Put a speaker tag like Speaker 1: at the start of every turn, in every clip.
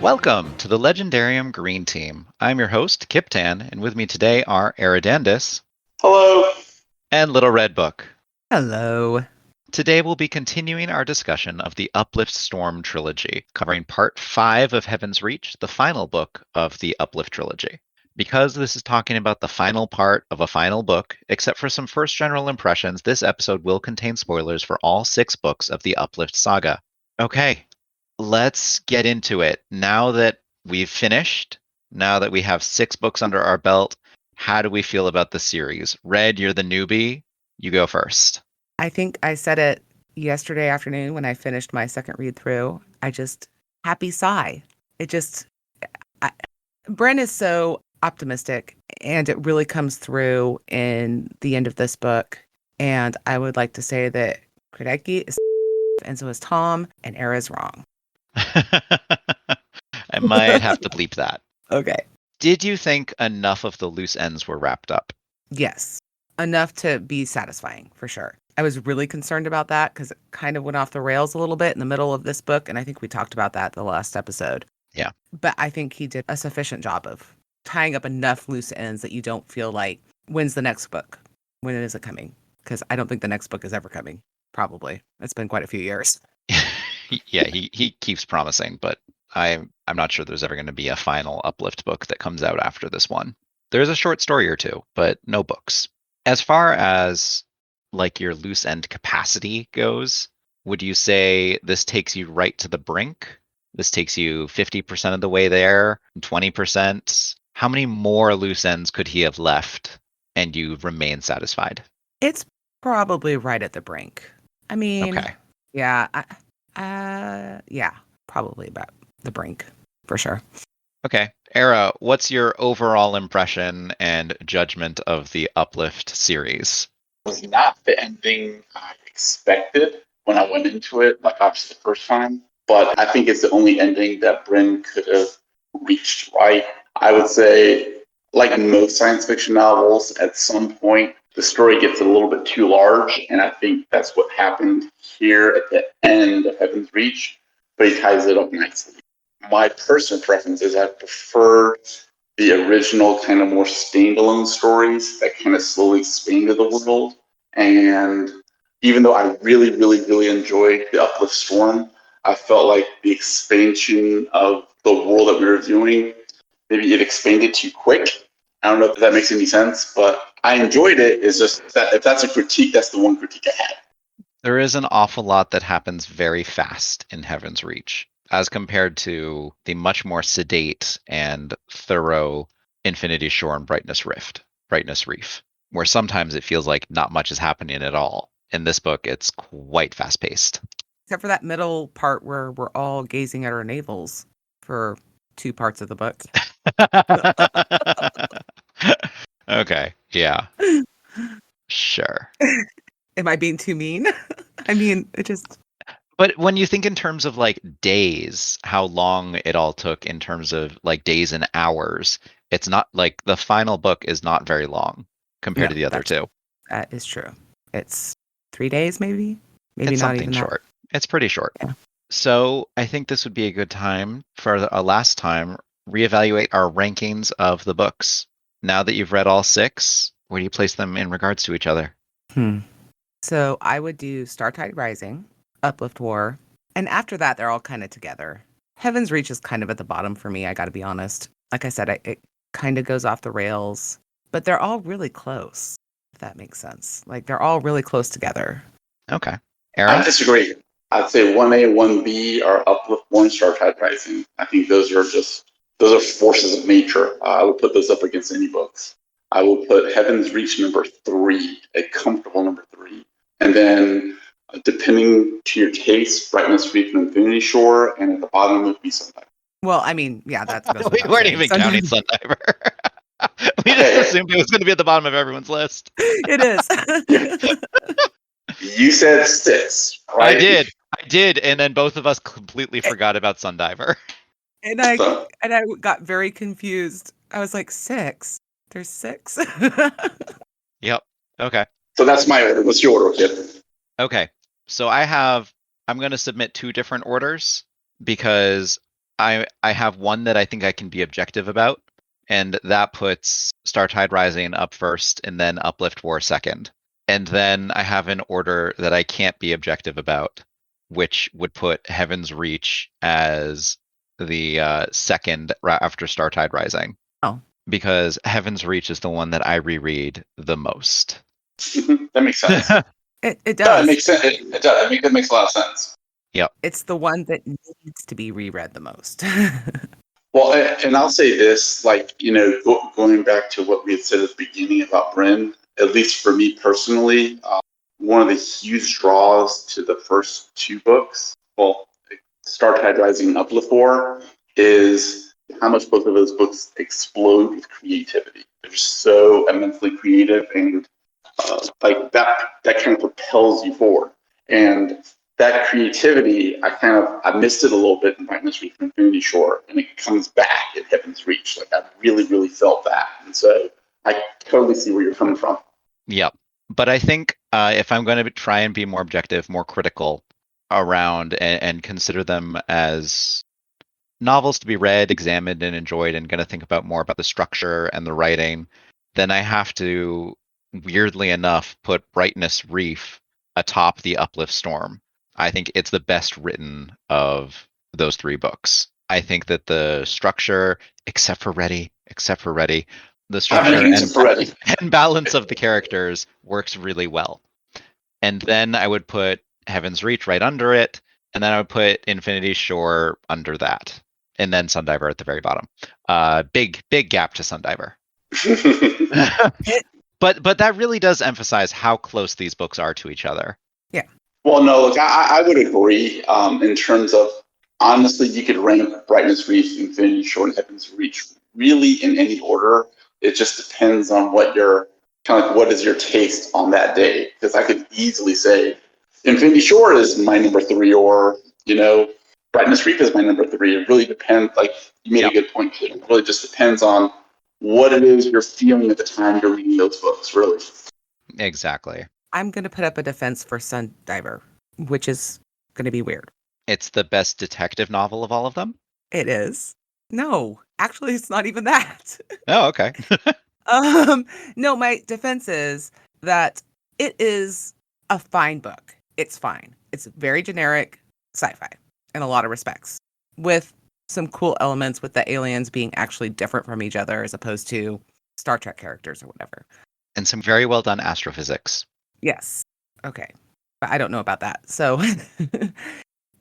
Speaker 1: Welcome to the Legendarium Green Team. I'm your host, Kyptan, and with me today are Eradandis
Speaker 2: Hello.
Speaker 1: and Little Red Book.
Speaker 3: Hello.
Speaker 1: Today we'll be continuing our discussion of the Uplift Storm trilogy, covering part 5 of Heaven's Reach, the final book of the Uplift trilogy. Because this is talking about the final part of a final book, except for some first general impressions, this episode will contain spoilers for all 6 books of the Uplift Saga. Okay, let's get into it. Now that we've finished, now that we have 6 books under our belt, how do we feel about the series? Red, you're the newbie. You go first.
Speaker 3: I think I said it yesterday afternoon when I finished my second read through. Happy sigh. Bren is so optimistic, and it really comes through in the end of this book. And I would like to say that Kradecki is and so is Tom, and Era's wrong.
Speaker 1: I might have to bleep that.
Speaker 3: Okay.
Speaker 1: Did you think enough of the loose ends were wrapped up?
Speaker 3: Yes. Enough to be satisfying, for sure. I was really concerned about that because it kind of went off the rails a little bit in the middle of this book, and I think we talked about that the last episode.
Speaker 1: Yeah.
Speaker 3: But I think he did a sufficient job of tying up enough loose ends that you don't feel like, when's the next book? When is it coming? Because I don't think the next book is ever coming. Probably. It's been quite a few years.
Speaker 1: Yeah, he keeps promising, but I'm not sure there's ever going to be a final Uplift book that comes out after this one. There's a short story or two, but no books. As far as like your loose end capacity goes, would you say this takes you right to the brink? This takes you 50% of the way there, 20%? How many more loose ends could he have left and you remain satisfied?
Speaker 3: It's probably right at the brink. I mean,
Speaker 1: Okay.
Speaker 3: Yeah, probably about the brink for sure.
Speaker 1: Okay. Era, what's your overall impression and judgment of the Uplift series?
Speaker 2: It was not the ending I expected when I went into it, like obviously the first time. But I think it's the only ending that Bryn could have reached right. I would say, like in most science fiction novels, at some point the story gets a little bit too large, and I think that's what happened here at the end of Heaven's Reach, but he ties it up nicely. My personal preference is I prefer the original kind of more standalone stories that kind of slowly expanded the world. And even though I really, really, really enjoyed the Uplift Storm, I felt like the expansion of the world that we were doing, maybe it expanded too quick. I don't know if that makes any sense, but I enjoyed it. It's just that if that's a critique, that's the one critique I had.
Speaker 1: There is an awful lot that happens very fast in Heaven's Reach, as compared to the much more sedate and thorough Infinity Shore and Brightness Reef, where sometimes it feels like not much is happening at all. In this book, it's quite fast-paced.
Speaker 3: Except for that middle part where we're all gazing at our navels for 2 parts of the book.
Speaker 1: Okay, yeah. Sure.
Speaker 3: Am I being too mean? I mean, it just...
Speaker 1: But when you think in terms of like days, how long it all took in terms of like days and hours, it's not like the final book is not very long compared to the other two.
Speaker 3: That is true. It's 3 days, maybe? Maybe
Speaker 1: It's
Speaker 3: not
Speaker 1: something
Speaker 3: even
Speaker 1: short. It's pretty short.
Speaker 3: Yeah.
Speaker 1: So I think this would be a good time for a last time reevaluate our rankings of the books. Now that you've read all 6, where do you place them in regards to each other?
Speaker 3: So I would do Startide Rising, Uplift War, and after that, they're all kind of together. Heaven's Reach is kind of at the bottom for me, I got to be honest. Like I said, it kind of goes off the rails, but they're all really close, if that makes sense. Like, they're all really close together.
Speaker 1: Okay.
Speaker 2: I
Speaker 1: Aaron?
Speaker 2: disagree. I'd say 1A, 1B are Uplift War and Startide Rising. I think those are forces of nature. I would put those up against any books. I will put Heaven's Reach number 3, a comfortable number 3. And then, depending to your taste, Brightness Reef and Infinity Shore, and at the bottom would be Sundiver.
Speaker 3: Well, I mean, yeah, that's
Speaker 1: We weren't even counting Sundiver. We just assumed it was going to be at the bottom of everyone's list.
Speaker 3: It is.
Speaker 2: You said 6, right?
Speaker 1: I did, and then both of us completely forgot about Sundiver.
Speaker 3: And I got very confused. I was like, 6? There's 6?
Speaker 1: Yep. Okay.
Speaker 2: So that's my order. What's your order, Kip?
Speaker 1: Okay. So I'm going to submit 2 different orders because I have one that I think I can be objective about, and that puts Startide Rising up first and then Uplift War second. And then I have an order that I can't be objective about, which would put Heaven's Reach as the second after Startide Rising.
Speaker 3: Oh.
Speaker 1: Because Heaven's Reach is the one that I reread the most.
Speaker 2: That makes sense.
Speaker 3: It
Speaker 2: No,
Speaker 3: does.
Speaker 2: it makes sense. It does. It makes a lot of sense.
Speaker 1: Yep.
Speaker 3: It's the one that needs to be reread the most.
Speaker 2: Well, and I'll say this, like, going back to what we had said at the beginning about Bryn, at least for me personally, one of the huge draws to the first two books, well, Startide Rising and Uplift War, is how much both of those books explode with creativity. They're so immensely creative, and like that kind of propels you forward. And that creativity, I missed it a little bit in Brightness Reach from Infinity Shore, and it comes back at Heaven's Reach. Like I really, really felt that, and so I totally see where you're coming from.
Speaker 1: Yep. But I think if I'm going to try and be more objective, more critical around and consider them as novels to be read, examined, and enjoyed, and going to think about more about the structure and the writing, then I have to, weirdly enough, put Brightness Reef atop the Uplift Storm. I think it's the best written of those three books. I think that the structure, except for Ready, the structure and balance of the characters works really well. And then I would put Heaven's Reach right under it, and then I would put Infinity Shore under that, and then Sundiver at the very bottom. Big gap to Sundiver. But that really does emphasize how close these books are to each other.
Speaker 3: Yeah.
Speaker 2: Well, no, look, I would agree in terms of, honestly, you could rank Brightness Reach, Infinity Shore, and Heaven's Reach really in any order. It just depends on what what is your taste on that day. Because I could easily say Infinity Shore is my number 3, or, Brightness Reach is my number 3. It really depends. Like, you made a good point. It really just depends on what it is you're feeling at the time you're reading those books, really.
Speaker 1: Exactly.
Speaker 3: I'm going to put up a defense for Sundiver, which is going to be weird.
Speaker 1: It's the best detective novel of all of them?
Speaker 3: It is. No, actually, it's not even that.
Speaker 1: Oh, okay.
Speaker 3: No, my defense is that it is a fine book. It's fine. It's very generic sci-fi in a lot of respects, with some cool elements with the aliens being actually different from each other as opposed to Star Trek characters or whatever.
Speaker 1: And some very well done astrophysics.
Speaker 3: Yes. Okay. But I don't know about that. So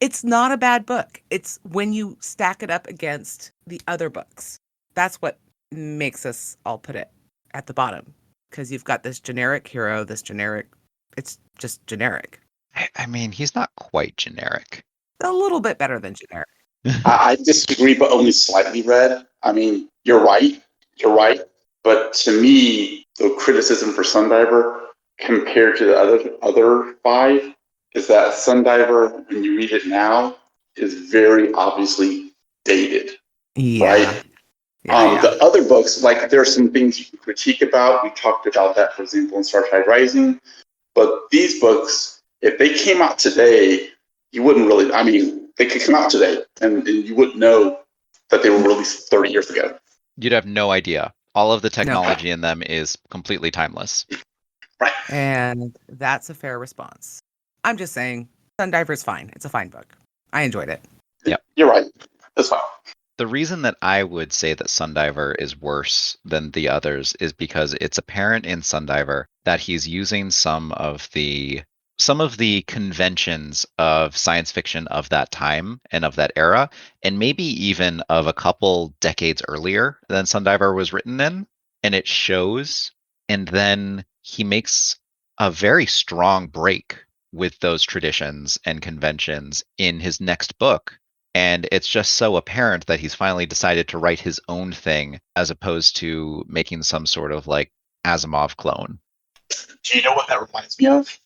Speaker 3: it's not a bad book. It's when you stack it up against the other books. That's what makes us all put it at the bottom. Because you've got this generic hero, it's just generic.
Speaker 1: I mean, he's not quite generic.
Speaker 3: A little bit better than generic.
Speaker 2: I disagree, but only slightly, Red. I mean, you're right. But to me, the criticism for Sundiver compared to the other 5 is that Sundiver, when you read it now, is very obviously dated.
Speaker 3: Yeah.
Speaker 2: Right? The other books, like, there are some things you can critique about. We talked about that, for example, in Startide Rising. But these books, if they came out today, you wouldn't really, I mean, they could come out today and you wouldn't know that they were released 30 years ago.
Speaker 1: You'd have no idea. All of the technology in them is completely timeless.
Speaker 2: Right.
Speaker 3: And that's a fair response. I'm just saying, Sundiver's fine. It's a fine book. I enjoyed it.
Speaker 1: Yep.
Speaker 2: You're right. That's fine.
Speaker 1: The reason that I would say that Sundiver is worse than the others is because it's apparent in Sundiver that he's using some of the conventions of science fiction of that time and of that era, and maybe even of a couple decades earlier than Sundiver was written in, and it shows. And then he makes a very strong break with those traditions and conventions in his next book. And it's just so apparent that he's finally decided to write his own thing as opposed to making some sort of like Asimov clone.
Speaker 2: Do you know what that reminds me of?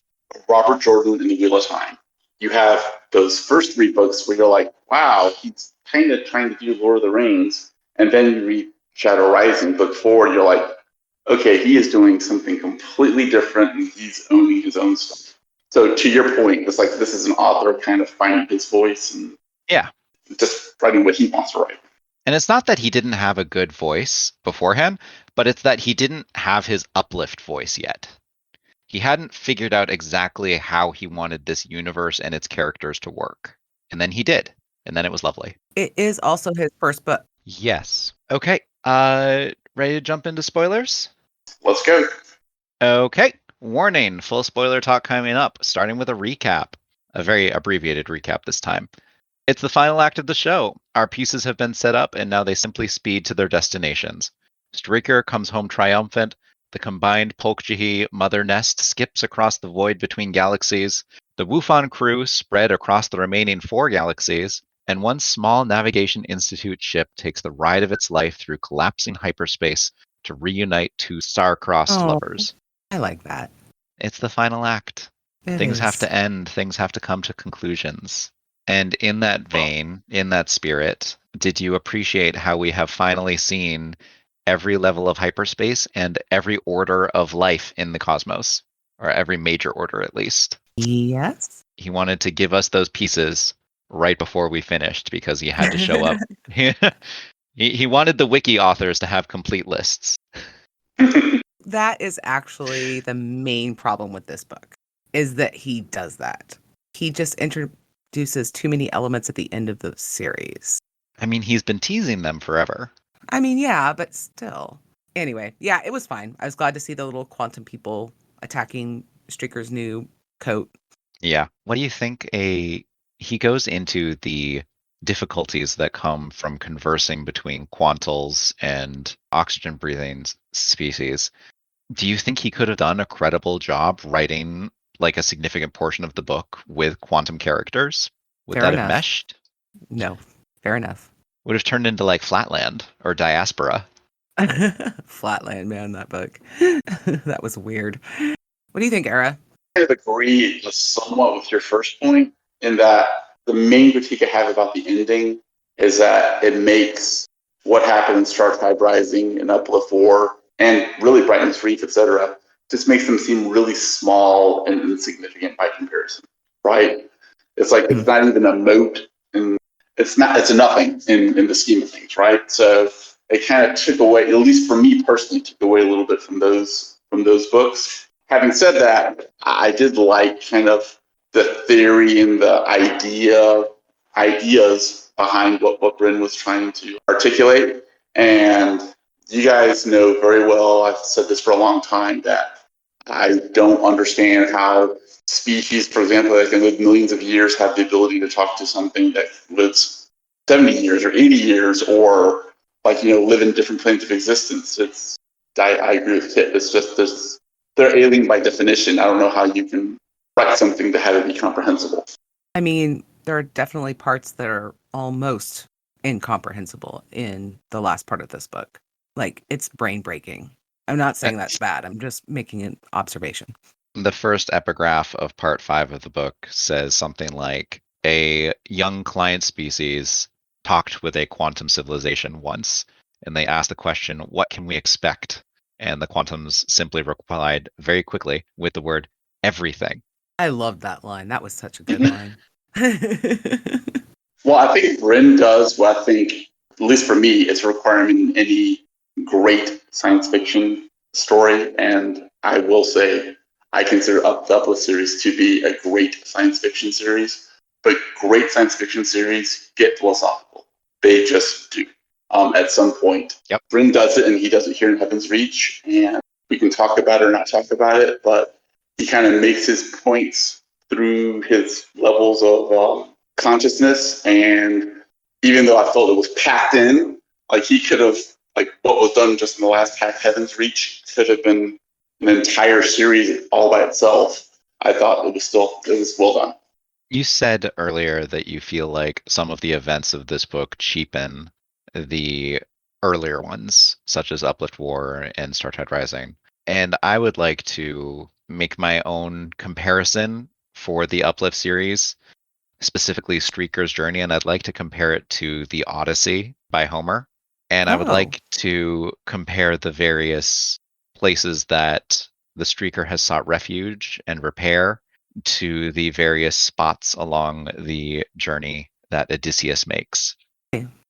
Speaker 2: Robert Jordan and the Wheel of Time. You have those first 3 books where you're like, wow, he's kind of trying to do Lord of the Rings. And then you read Shadow Rising, book 4, and you're like, okay, he is doing something completely different and he's owning his own stuff. So to your point, it's like this is an author kind of finding his voice. And
Speaker 1: yeah.
Speaker 2: just writing what he wants to write.
Speaker 1: And it's not that he didn't have a good voice beforehand, but it's that he didn't have his Uplift voice yet. He hadn't figured out exactly how he wanted this universe and its characters to work. And then he did. And then it was lovely.
Speaker 3: It is also his first book.
Speaker 1: Yes. Okay. Ready to jump into spoilers?
Speaker 2: Let's go.
Speaker 1: Okay. Warning, full spoiler talk coming up, starting with a recap. A very abbreviated recap this time. It's the final act of the show. Our pieces have been set up, and now they simply speed to their destinations. Streaker comes home triumphant. The combined Polkjihi mother nest skips across the void between galaxies. The Wufan crew spread across the remaining 4 galaxies. And one small Navigation Institute ship takes the ride of its life through collapsing hyperspace to reunite 2 star-crossed lovers.
Speaker 3: I like that.
Speaker 1: It's the final act. Things have to end. Things have to come to conclusions. And in that vein, in that spirit, did you appreciate how we have finally seen every level of hyperspace and every order of life in the cosmos? Or every major order, at least.
Speaker 3: Yes.
Speaker 1: He wanted to give us those pieces right before we finished because he had to show up. He wanted the wiki authors to have complete lists.
Speaker 3: That is actually the main problem with this book, is that he does that. He just introduces too many elements at the end of the series.
Speaker 1: I mean, he's been teasing them forever.
Speaker 3: I mean, yeah, but still. Anyway, yeah, it was fine. I was glad to see the little quantum people attacking Streaker's new coat.
Speaker 1: Yeah. What do you think he goes into the difficulties that come from conversing between quantals and oxygen-breathing species. Do you think he could have done a credible job writing like a significant portion of the book with quantum characters? Would
Speaker 3: Fair
Speaker 1: that
Speaker 3: enough.
Speaker 1: have meshed?
Speaker 3: No, fair enough.
Speaker 1: Would have turned into like Flatland or Diaspora.
Speaker 3: Flatland, man, that book. That was weird. What do you think, Era?
Speaker 2: I kind of agree somewhat with your first point in that the main critique I have about the ending is that it makes what happened in Star Tide Rising and Uplift War and really Brightness Reef, etc., just makes them seem really small and insignificant by comparison, right? It's like it's not even a moat, and it's a nothing in the scheme of things, right? So it kind of took away, at least for me personally, took away a little bit from those books. Having said that, I did like kind of the theory and the ideas behind what Bryn was trying to articulate. And you guys know very well, I've said this for a long time, that I don't understand how species, for example, that can live millions of years have the ability to talk to something that lives 70 years or 80 years or live in different planes of existence. I agree with Kit. It's just they're alien by definition. I don't know how you can write something that had to be comprehensible.
Speaker 3: I mean, there are definitely parts that are almost incomprehensible in the last part of this book. Like, it's brain breaking. I'm not saying that's bad. I'm just making an observation.
Speaker 1: The first epigraph of part 5 of the book says something like, a young client species talked with a quantum civilization once, and they asked the question, what can we expect? And the quantums simply replied very quickly with the word everything.
Speaker 3: I loved that line. That was such a good line.
Speaker 2: Well, I think Bryn does what I think, at least for me, is a requirement in any great science fiction story. And I will say, I consider the Uplift series to be a great science fiction series. But great science fiction series get philosophical. They just do. At some point.
Speaker 1: Yep.
Speaker 2: Bryn does it, and he does it here in Heaven's Reach, and we can talk about it or not talk about it, but he kind of makes his points through his levels of consciousness, and even though I felt it was packed in, he could have, what was done just in the last half Heaven's Reach could have been an entire series all by itself. I thought it was well done.
Speaker 1: You said earlier that you feel like some of the events of this book cheapen the earlier ones, such as Uplift War and Startide Rising. And I would like to make my own comparison for the Uplift series, specifically Streaker's Journey, and I'd like to compare it to The Odyssey by Homer. And I would like to compare the various places that the Streaker has sought refuge and repair to the various spots along the journey that Odysseus makes.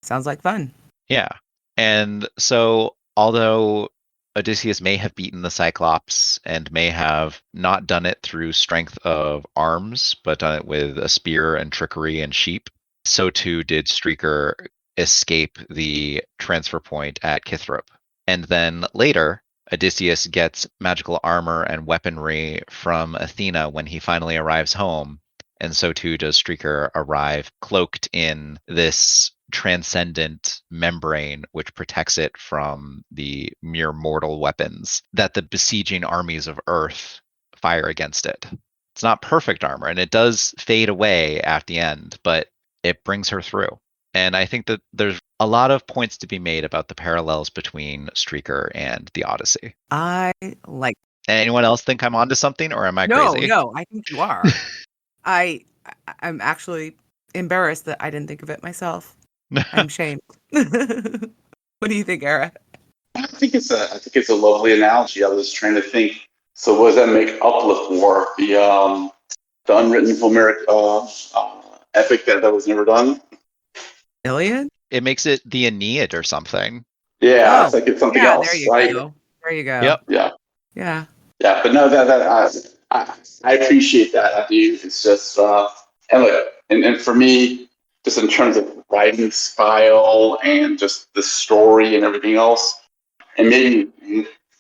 Speaker 3: Sounds like fun.
Speaker 1: Yeah. And so, although Odysseus may have beaten the Cyclops and may have not done it through strength of arms, but done it with a spear and trickery and sheep, so too did Streaker escape the transfer point at Kithrop. And then later, Odysseus gets magical armor and weaponry from Athena when he finally arrives home. And so too does Streaker arrive cloaked in this transcendent membrane which protects it from the mere mortal weapons that the besieging armies of Earth fire against it. It's not perfect armor, and it does fade away at the end, but it brings her through. And I think that there's a lot of points to be made about the parallels between Streaker and the Odyssey.
Speaker 3: I like.
Speaker 1: Anyone else think I'm onto something, or am I
Speaker 3: No,
Speaker 1: crazy?
Speaker 3: no, I think you are. I'm actually embarrassed that I didn't think of it myself. I'm shamed. What do you think, Era?
Speaker 2: I think it's a lovely analogy. I was trying to think. So, what does that make Uplift War? The unwritten Homeric epic that was never done.
Speaker 3: Iliad?
Speaker 1: It makes it the Aeneid or something.
Speaker 2: Yeah,
Speaker 3: Oh,
Speaker 2: it's like it's something
Speaker 3: yeah,
Speaker 2: else,
Speaker 3: there you
Speaker 2: right?
Speaker 3: go. There you go.
Speaker 1: Yep.
Speaker 2: Yeah,
Speaker 3: Yeah.
Speaker 2: yeah. But no, I appreciate that. I do. It's just and look, and for me, just in terms of writing style and just the story and everything else, and maybe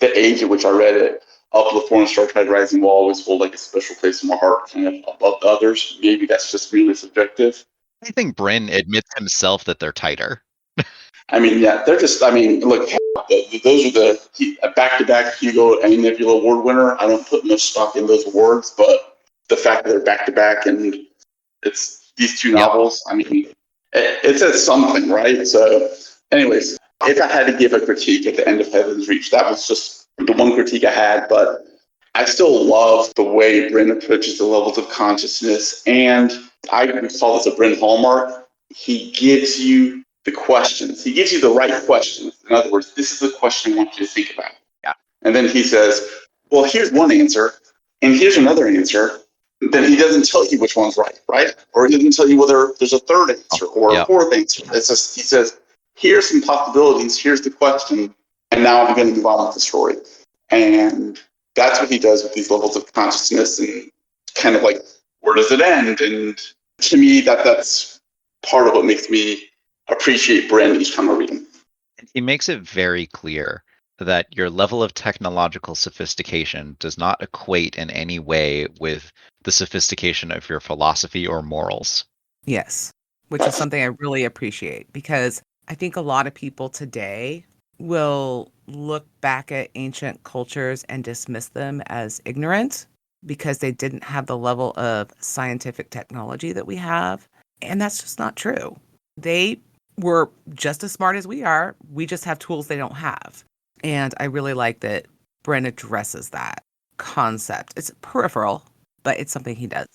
Speaker 2: the age at which I read it, Uplift War and Star Trek Rising will always hold like a special place in my heart, kind of above the others. Maybe that's just really subjective.
Speaker 1: I think Bryn admits himself that they're tighter.
Speaker 2: I mean, yeah, they're just. I mean, look, those are the back-to-back Hugo and Nebula Award winner. I don't put much stock in those awards, but the fact that they're back-to-back and it's these two novels, I mean, it says something, right? So, anyways, if I had to give a critique at the end of Heaven's Reach, that was just the one critique I had, but I still love the way Bryn approaches the levels of consciousness, and I would call this a Bryn hallmark. He gives you the questions. He gives you the right questions. In other words, this is the question I want you to think about.
Speaker 1: Yeah.
Speaker 2: And then he says, well, here's one answer, and here's another answer. Then he doesn't tell you which one's right, right? Or he doesn't tell you whether there's a third answer or a fourth answer. It's just, he says, here's some possibilities, here's the question, and now I'm going to move on with the story. And that's what he does with these levels of consciousness and kind of like, where does it end? And to me, that's part of what makes me appreciate Bryn each time I read him.
Speaker 1: He makes it very clear that your level of technological sophistication does not equate in any way with the sophistication of your philosophy or morals.
Speaker 3: Yes, which is something I really appreciate, because I think a lot of people today will look back at ancient cultures and dismiss them as ignorant because they didn't have the level of scientific technology that we have. And that's just not true. They were just as smart as we are. We just have tools they don't have. And I really like that Bryn addresses that concept. It's peripheral, but it's something he does.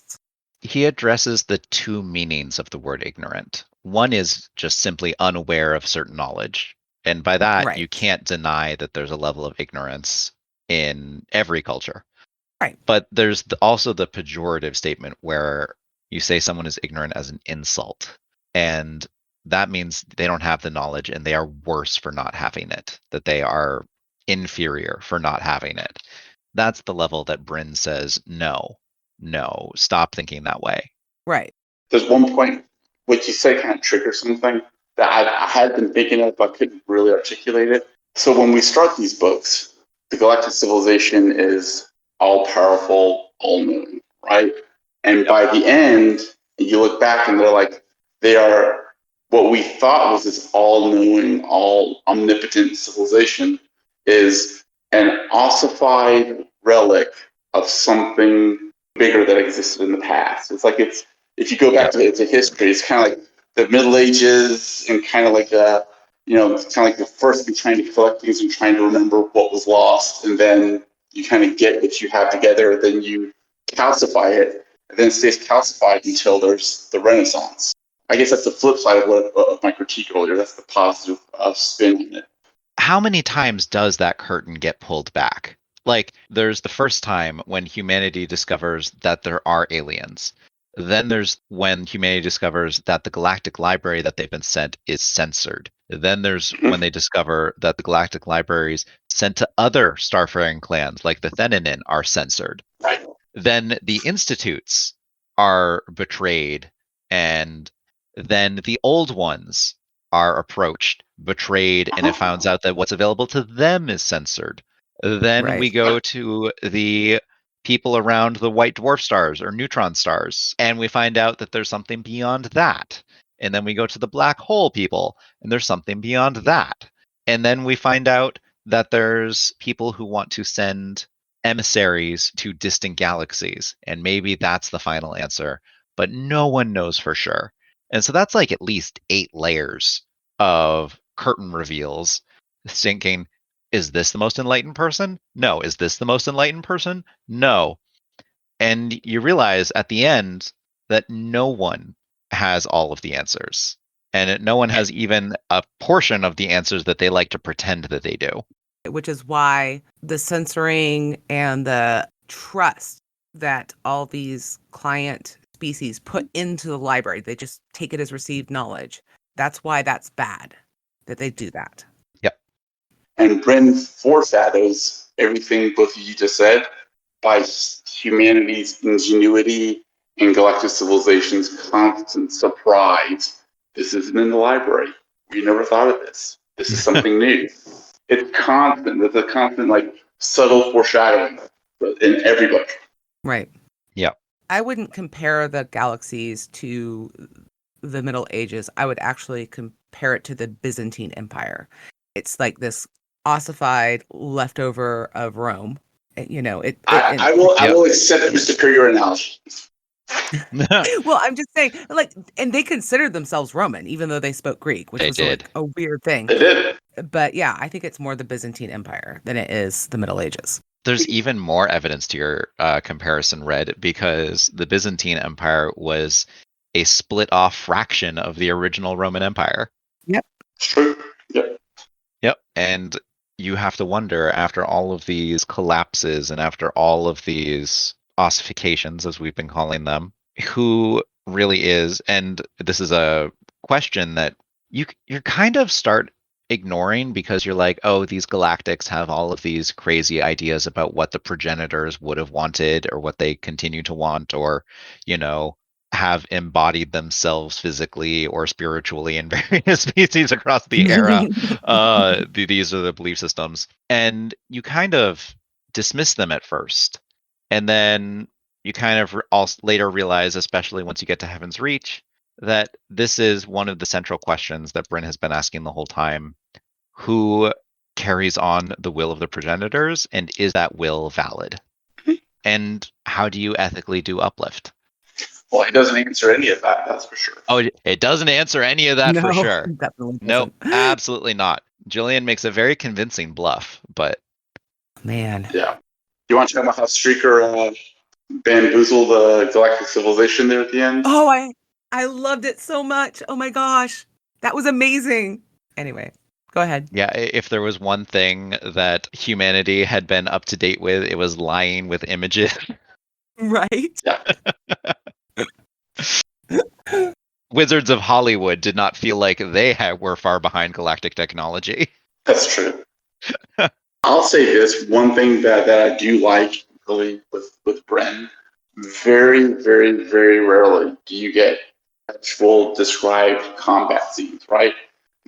Speaker 1: He addresses the two meanings of the word ignorant. One is just simply unaware of certain knowledge. And by that,
Speaker 3: Right.
Speaker 1: you can't deny that there's a level of ignorance in every culture.
Speaker 3: Right.
Speaker 1: But there's also the pejorative statement where you say someone is ignorant as an insult. And that means they don't have the knowledge and they are worse for not having it, that they are inferior for not having it. That's the level that Bryn says, no, stop thinking that way.
Speaker 3: Right.
Speaker 2: There's one point what you say kind of triggers something that I had been thinking of, but couldn't really articulate it. So when we start these books, the galactic civilization is all powerful, all knowing, right? And by the end, you look back and they're like, they are what we thought was this all-knowing, all omnipotent civilization is an ossified relic of something bigger that existed in the past. It's like if you go back to history, it's kind of like the Middle Ages and kind of like it's kind of like the first thing trying to collect things and trying to remember what was lost, and then you kind of get what you have together, then you calcify it, and then it stays calcified until there's the Renaissance. I guess that's the flip side of my critique earlier. That's the positive spin on it.
Speaker 1: How many times does that curtain get pulled back? Like, there's the first time when humanity discovers that there are aliens. Then there's when humanity discovers that the galactic library that they've been sent is censored. Then there's when they discover that the galactic libraries sent to other starfaring clans, like the Thenanin, are censored.
Speaker 2: Right.
Speaker 1: Then the institutes are betrayed, and then the old ones are approached, betrayed, and it finds out that what's available to them is censored. Then we
Speaker 3: Right.
Speaker 1: go to the people around the white dwarf stars or neutron stars, and we find out that there's something beyond that. And then we go to the black hole people, and there's something beyond that. And then we find out that there's people who want to send emissaries to distant galaxies, and maybe that's the final answer, but no one knows for sure. And so that's like at least 8 layers of curtain reveals, thinking, is this the most enlightened person? No. Is this the most enlightened person? No. And you realize at the end that no one has all of the answers. And no one has even a portion of the answers that they like to pretend that they do.
Speaker 3: Which is why the censoring and the trust that all these client species put into the library, they just take it as received knowledge. That's why that's bad that they do that.
Speaker 1: Yep.
Speaker 2: And Bryn foreshadows everything both of you just said by humanity's ingenuity and galactic civilization's constant surprise. This isn't in the library. We never thought of this. This is something new. It's constant. There's a constant, like, subtle foreshadowing in every book.
Speaker 3: Right.
Speaker 1: Yeah.
Speaker 3: I wouldn't compare the galaxies to the Middle Ages. I would actually compare it to the Byzantine Empire. It's like this ossified leftover of Rome.
Speaker 2: I will accept your superior analogy.
Speaker 3: Well, I'm just saying, like, and they considered themselves Roman, even though they spoke Greek, which
Speaker 1: They
Speaker 3: was
Speaker 1: did.
Speaker 3: like a weird thing.
Speaker 2: They did.
Speaker 3: But yeah, I think it's more the Byzantine Empire than it is the Middle Ages.
Speaker 1: There's even more evidence to your comparison, Red, because the Byzantine Empire was a split off fraction of the original Roman Empire.
Speaker 3: Yep.
Speaker 2: True. Yep.
Speaker 1: Yep. And you have to wonder, after all of these collapses and after all of these ossifications, as we've been calling them, who really is, and this is a question that you kind of start ignoring because you're like, oh, these galactics have all of these crazy ideas about what the progenitors would have wanted or what they continue to want, or, have embodied themselves physically or spiritually in various species across the era. These are the belief systems. And you kind of dismiss them at first. And then you kind of later realize, especially once you get to Heaven's Reach, that this is one of the central questions that Bryn has been asking the whole time. Who carries on the will of the progenitors, and is that will valid? And how do you ethically do uplift?
Speaker 2: Well, he doesn't answer any of that, that's for sure.
Speaker 1: Oh, it doesn't answer any of that for sure.
Speaker 3: Definitely doesn't.
Speaker 1: Nope, absolutely not. Jillian makes a very convincing bluff, but...
Speaker 3: Man.
Speaker 2: Yeah. You want to talk about how Streaker bamboozled the galactic civilization there at the end?
Speaker 3: Oh, I loved it so much. Oh my gosh. That was amazing. Anyway, go ahead.
Speaker 1: Yeah, if there was one thing that humanity had been up to date with, it was lying with images.
Speaker 3: Right?
Speaker 2: Yeah.
Speaker 1: Wizards of Hollywood did not feel like they were far behind galactic technology.
Speaker 2: That's true. I'll say this, one thing that I do like really with Bren, very, very, very rarely do you get actual described combat scenes, right?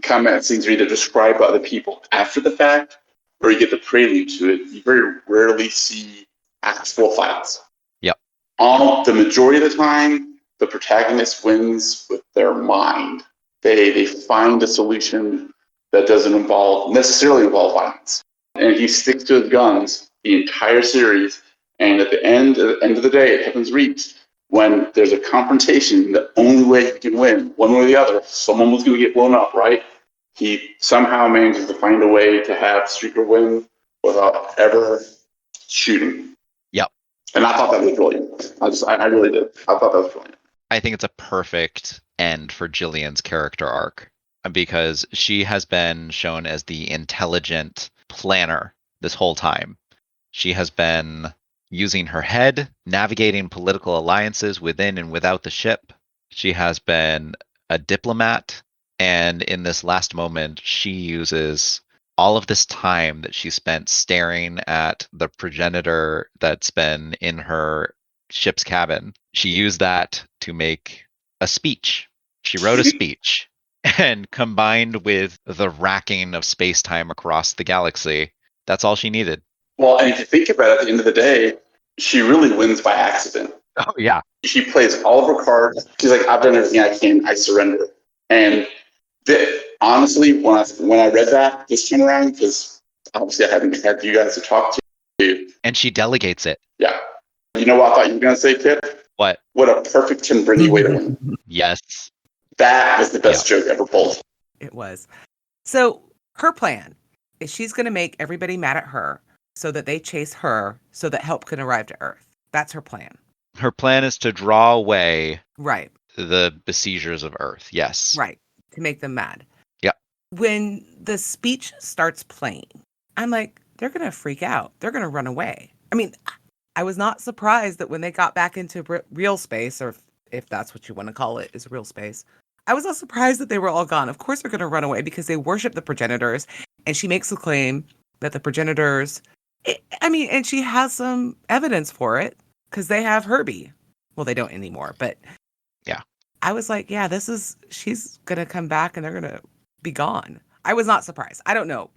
Speaker 2: Combat scenes are either described by other people after the fact, or you get the prelude to it. You very rarely see actual fights.
Speaker 1: Yep.
Speaker 2: The majority of the time, the protagonist wins with their mind. They find a solution that doesn't necessarily involve violence. And he sticks to his guns the entire series. And at the end of the day, at Heaven's Reach, when there's a confrontation, the only way he can win, one way or the other, someone was going to get blown up, right? He somehow manages to find a way to have Streaker win without ever shooting.
Speaker 1: Yep.
Speaker 2: And I thought that was brilliant. I really did. I thought that was brilliant.
Speaker 1: I think it's a perfect end for Jillian's character arc, because she has been shown as the intelligent planner this whole time. She has been using her head, navigating political alliances within and without the ship. She has been a diplomat, and in this last moment, she uses all of this time that she spent staring at the progenitor that's been in her ship's cabin. She used that to make a speech. She wrote a speech, and combined with the racking of space time across the galaxy, that's all she needed.
Speaker 2: Well, and if you think about it, at the end of the day, she really wins by accident.
Speaker 1: Oh, yeah.
Speaker 2: She plays all of her cards. She's like, I've done everything I can. I surrender. And honestly, when I read that this time around, because obviously I haven't had you guys to talk to.
Speaker 1: And she delegates it.
Speaker 2: Yeah. You know what I thought you were going to say, Kip?
Speaker 1: What?
Speaker 2: What a perfect Tim Brady way to win.
Speaker 1: Yes.
Speaker 2: That was the best joke ever pulled.
Speaker 3: It was. So her plan is she's going to make everybody mad at her so that they chase her so that help can arrive to Earth. That's her plan.
Speaker 1: Her plan is to draw away
Speaker 3: Right.
Speaker 1: the besiegers of Earth. Yes.
Speaker 3: Right. To make them mad.
Speaker 1: Yeah.
Speaker 3: When the speech starts playing, I'm like, they're going to freak out. They're going to run away. I mean, I was not surprised that when they got back into real space, or if that's what you want to call it, is real space, I was not surprised that they were all gone. Of course they're going to run away because they worship the progenitors. And she makes the claim that the progenitors, and she has some evidence for it because they have Herbie. Well, they don't anymore, but
Speaker 1: yeah.
Speaker 3: I was like, yeah, she's going to come back and they're going to be gone. I was not surprised. I don't know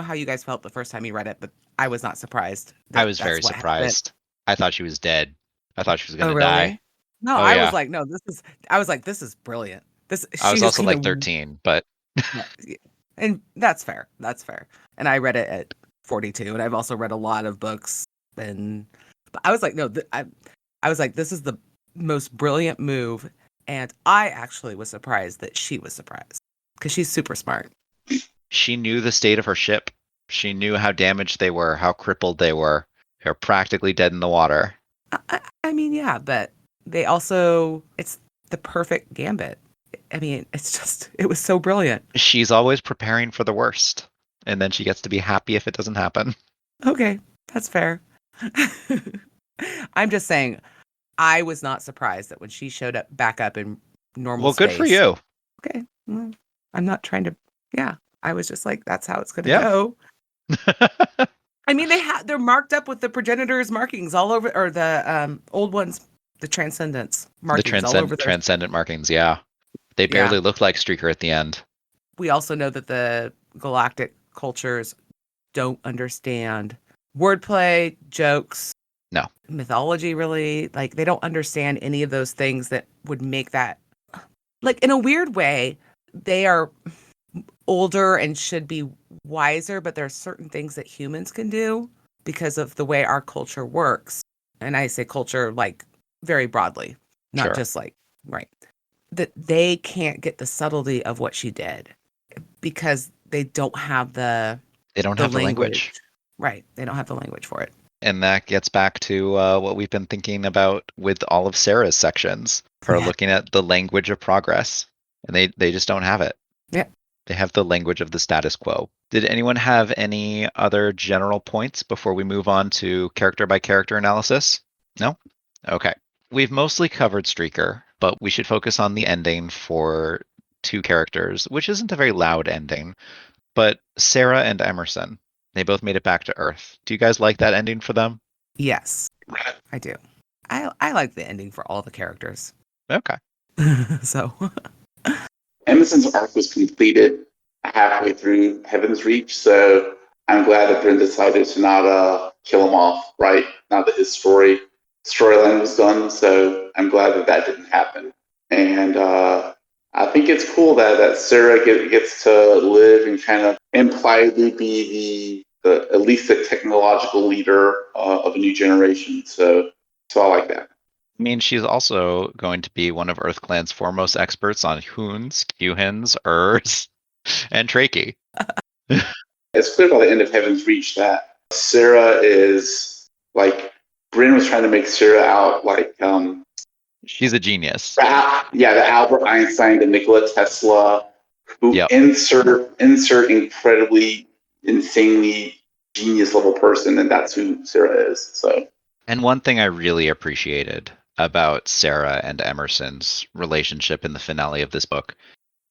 Speaker 3: how you guys felt the first time you read it, but I was not surprised.
Speaker 1: I was very surprised. I thought she was dead. I thought she was going to die.
Speaker 3: No, I was like, no, this is brilliant.
Speaker 1: I was also like 13, but
Speaker 3: and that's fair. That's fair. And I read it at 42, and I've also read a lot of books. But I was like, no, I was like, this is the most brilliant move. And I actually was surprised that she was surprised because she's super smart.
Speaker 1: She knew the state of her ship. She knew how damaged they were, how crippled they were. They're practically dead in the water.
Speaker 3: I mean, yeah, but they also, it's the perfect gambit. I mean, it was so brilliant.
Speaker 1: She's always preparing for the worst, and then she gets to be happy if it doesn't happen.
Speaker 3: Okay, that's fair. I'm just saying, I was not surprised that when she showed up back up in normal space.
Speaker 1: Well, good for you.
Speaker 3: Okay, well, I'm not trying to, yeah. I was just like, that's how it's going to go. I mean, they're marked up with the progenitors markings all over, or the old ones, the transcendence markings all over.
Speaker 1: Transcendent markings, yeah. They barely look like Streaker at the end.
Speaker 3: We also know that the galactic cultures don't understand wordplay, jokes,
Speaker 1: no
Speaker 3: mythology, really. Like, they don't understand any of those things that would make that, like, in a weird way, they are older and should be wiser, but there are certain things that humans can do because of the way our culture works. And I say culture like very broadly, not just like, right. That they can't get the subtlety of what she did because they don't have the
Speaker 1: language.
Speaker 3: Right. They don't have the language for it.
Speaker 1: And that gets back to what we've been thinking about with all of Sarah's sections, her looking at the language of progress. And they just don't have it.
Speaker 3: Yeah.
Speaker 1: They have the language of the status quo. Did anyone have any other general points before we move on to character by character analysis? No? Okay. We've mostly covered Streaker, but we should focus on the ending for two characters, which isn't a very loud ending, but Sarah and Emerson. They both made it back to Earth. Do you guys like that ending for them?
Speaker 3: Yes, I do. I like the ending for all the characters.
Speaker 1: Okay.
Speaker 3: So...
Speaker 2: Emerson's arc was completed halfway through Heaven's Reach, so I'm glad that Bryn decided to not kill him off, right? Now that his storyline was done, so I'm glad that didn't happen. And I think it's cool that Sarah gets to live and kind of impliedly be the at least the technological leader of a new generation. So I like that.
Speaker 1: I mean, she's also going to be one of EarthClan's foremost experts on Hoons, Qhins, Urs, and Trachea.
Speaker 2: It's clear by the end of Heaven's Reach that Sarah is like, Bryn was trying to make Sarah out like
Speaker 1: she's a genius.
Speaker 2: The Albert Einstein, the Nikola Tesla, who insert incredibly, insanely genius level person, and that's who Sarah is. So
Speaker 1: And one thing I really appreciated about Sarah and Emerson's relationship in the finale of this book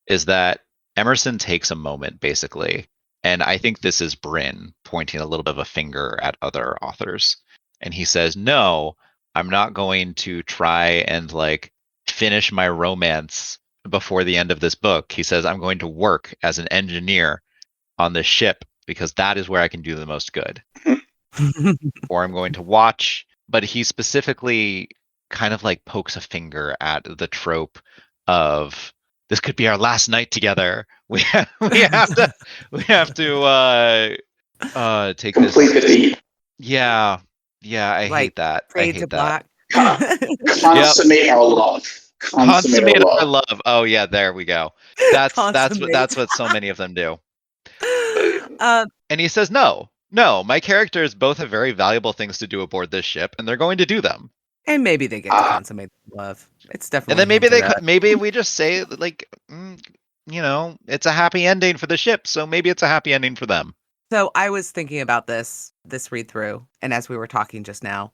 Speaker 1: is that Emerson takes a moment, basically, and I think this is Bryn pointing a little bit of a finger at other authors. And he says, no, I'm not going to try and like finish my romance before the end of this book. He says, I'm going to work as an engineer on this ship because that is where I can do the most good. Or I'm going to watch. But he specifically kind of like pokes a finger at the trope of this could be our last night together. We have to take
Speaker 2: Complete the
Speaker 1: this.
Speaker 2: deed.
Speaker 1: Yeah. Yeah, I
Speaker 3: Like
Speaker 1: hate that. I
Speaker 3: fade to
Speaker 1: hate that.
Speaker 3: black.
Speaker 1: Yep.
Speaker 2: Consummate our love. Consummate our
Speaker 1: Consummate our
Speaker 2: love.
Speaker 1: love. Oh yeah, there we go. That's
Speaker 3: Consummate.
Speaker 1: what so many of them do.
Speaker 3: um,
Speaker 1: And he says, no, no, my characters both have very valuable things to do aboard this ship, and they're going to do them.
Speaker 3: and maybe they get to consummate love. It's
Speaker 1: And
Speaker 3: definitely
Speaker 1: then
Speaker 3: hinted at.
Speaker 1: maybe we just say like, it's a happy ending for the ship, so maybe it's a happy ending for them.
Speaker 3: So I was thinking about this read through, and as we were talking just now,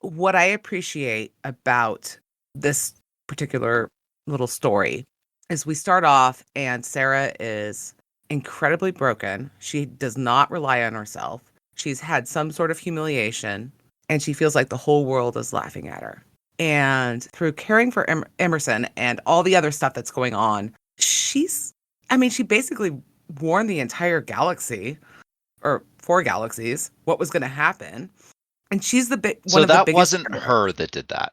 Speaker 3: what I appreciate about this particular little story is we start off and Sarah is incredibly broken. She does not rely on herself. She's had some sort of humiliation and she feels like the whole world is laughing at her. And through caring for Emerson and all the other stuff that's going on, she basically warned the entire galaxy or 4 galaxies what was going to happen. And she's one
Speaker 1: So
Speaker 3: of the
Speaker 1: that
Speaker 3: biggest
Speaker 1: wasn't
Speaker 3: heroes.
Speaker 1: her that did that.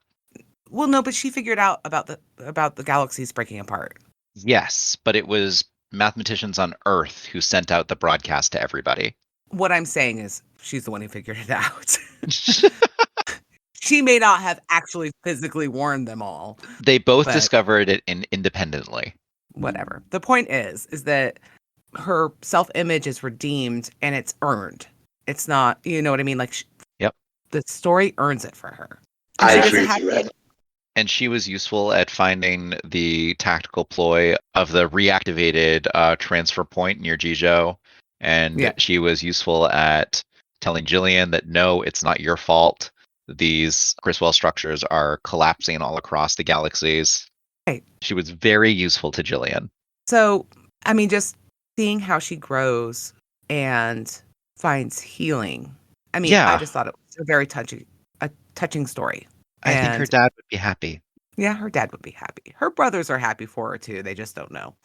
Speaker 3: Well, no, but she figured out about the galaxies breaking apart.
Speaker 1: Yes, but it was mathematicians on Earth who sent out the broadcast to everybody.
Speaker 3: What I'm saying is she's the one who figured it out. She may not have actually physically warned them all.
Speaker 1: They both
Speaker 3: But-
Speaker 1: discovered it independently.
Speaker 3: Whatever. The point is that her self-image is redeemed and it's earned. It's not, you know what I mean? Like,
Speaker 1: Yep.
Speaker 3: The story earns it for her.
Speaker 2: I
Speaker 3: She
Speaker 2: agree
Speaker 3: doesn't
Speaker 2: with
Speaker 3: have
Speaker 2: you,
Speaker 3: to-
Speaker 2: Red.
Speaker 1: And she was useful at finding the tactical ploy of the reactivated transfer point near Jijo. And
Speaker 3: Yeah.
Speaker 1: she was useful at telling Jillian that no, it's not your fault. These Criswell structures are collapsing all across the galaxies.
Speaker 3: Right.
Speaker 1: She was very useful to Jillian.
Speaker 3: So, I mean, just seeing how she grows and finds healing. I mean,
Speaker 1: Yeah.
Speaker 3: I just thought it was a touching story.
Speaker 1: I think her dad would be happy.
Speaker 3: Yeah, her dad would be happy. Her brothers are happy for her too. They just don't know.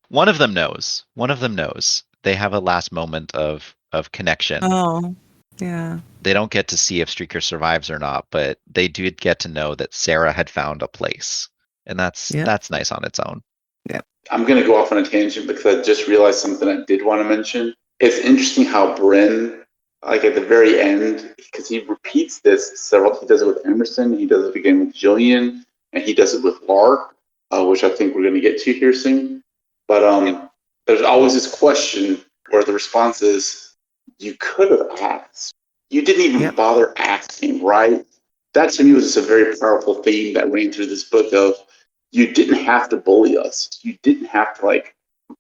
Speaker 1: One of them knows. One of them knows. They have a last moment of connection.
Speaker 3: Oh, yeah.
Speaker 1: They don't get to see if Streaker survives or not, but they did get to know that Sarah had found a place. And that's nice on its own.
Speaker 2: I'm going to go off on a tangent because I just realized something I did want to mention. It's interesting how Bryn, like at the very end, because he repeats this several. He does it with Emerson, he does it again with Jillian, and he does it with Lark, which I think we're going to get to here soon. But there's always this question where the response is, you could have asked. You didn't even bother asking, right? That to me was just a very powerful theme that ran through this book of, you didn't have to bully us. You didn't have to like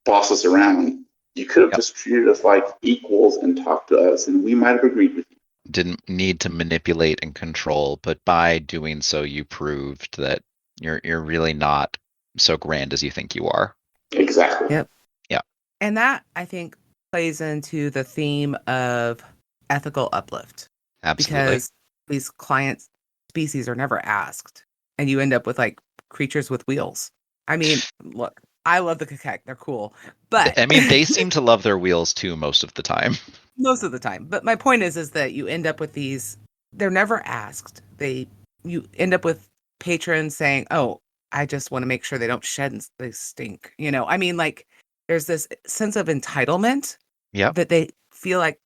Speaker 2: boss us around. You could have just treated us like equals and talked to us, and we might have agreed with you.
Speaker 1: Didn't need to manipulate and control, but by doing so, you proved that you're really not so grand as you think you are.
Speaker 2: Exactly.
Speaker 3: Yep.
Speaker 1: Yeah.
Speaker 3: And that, I think, plays into the theme of ethical uplift.
Speaker 1: Absolutely.
Speaker 3: Because these client species are never asked, and you end up with like creatures with wheels. I mean, look, I love the Kakek. They're cool. But
Speaker 1: I mean, they seem to love their wheels too most of the time.
Speaker 3: Most of the time. But my point is that you end up with these, they're never asked. You end up with patrons saying, oh, I just want to make sure they don't shed and they stink. You know, I mean, like there's this sense of entitlement that they feel like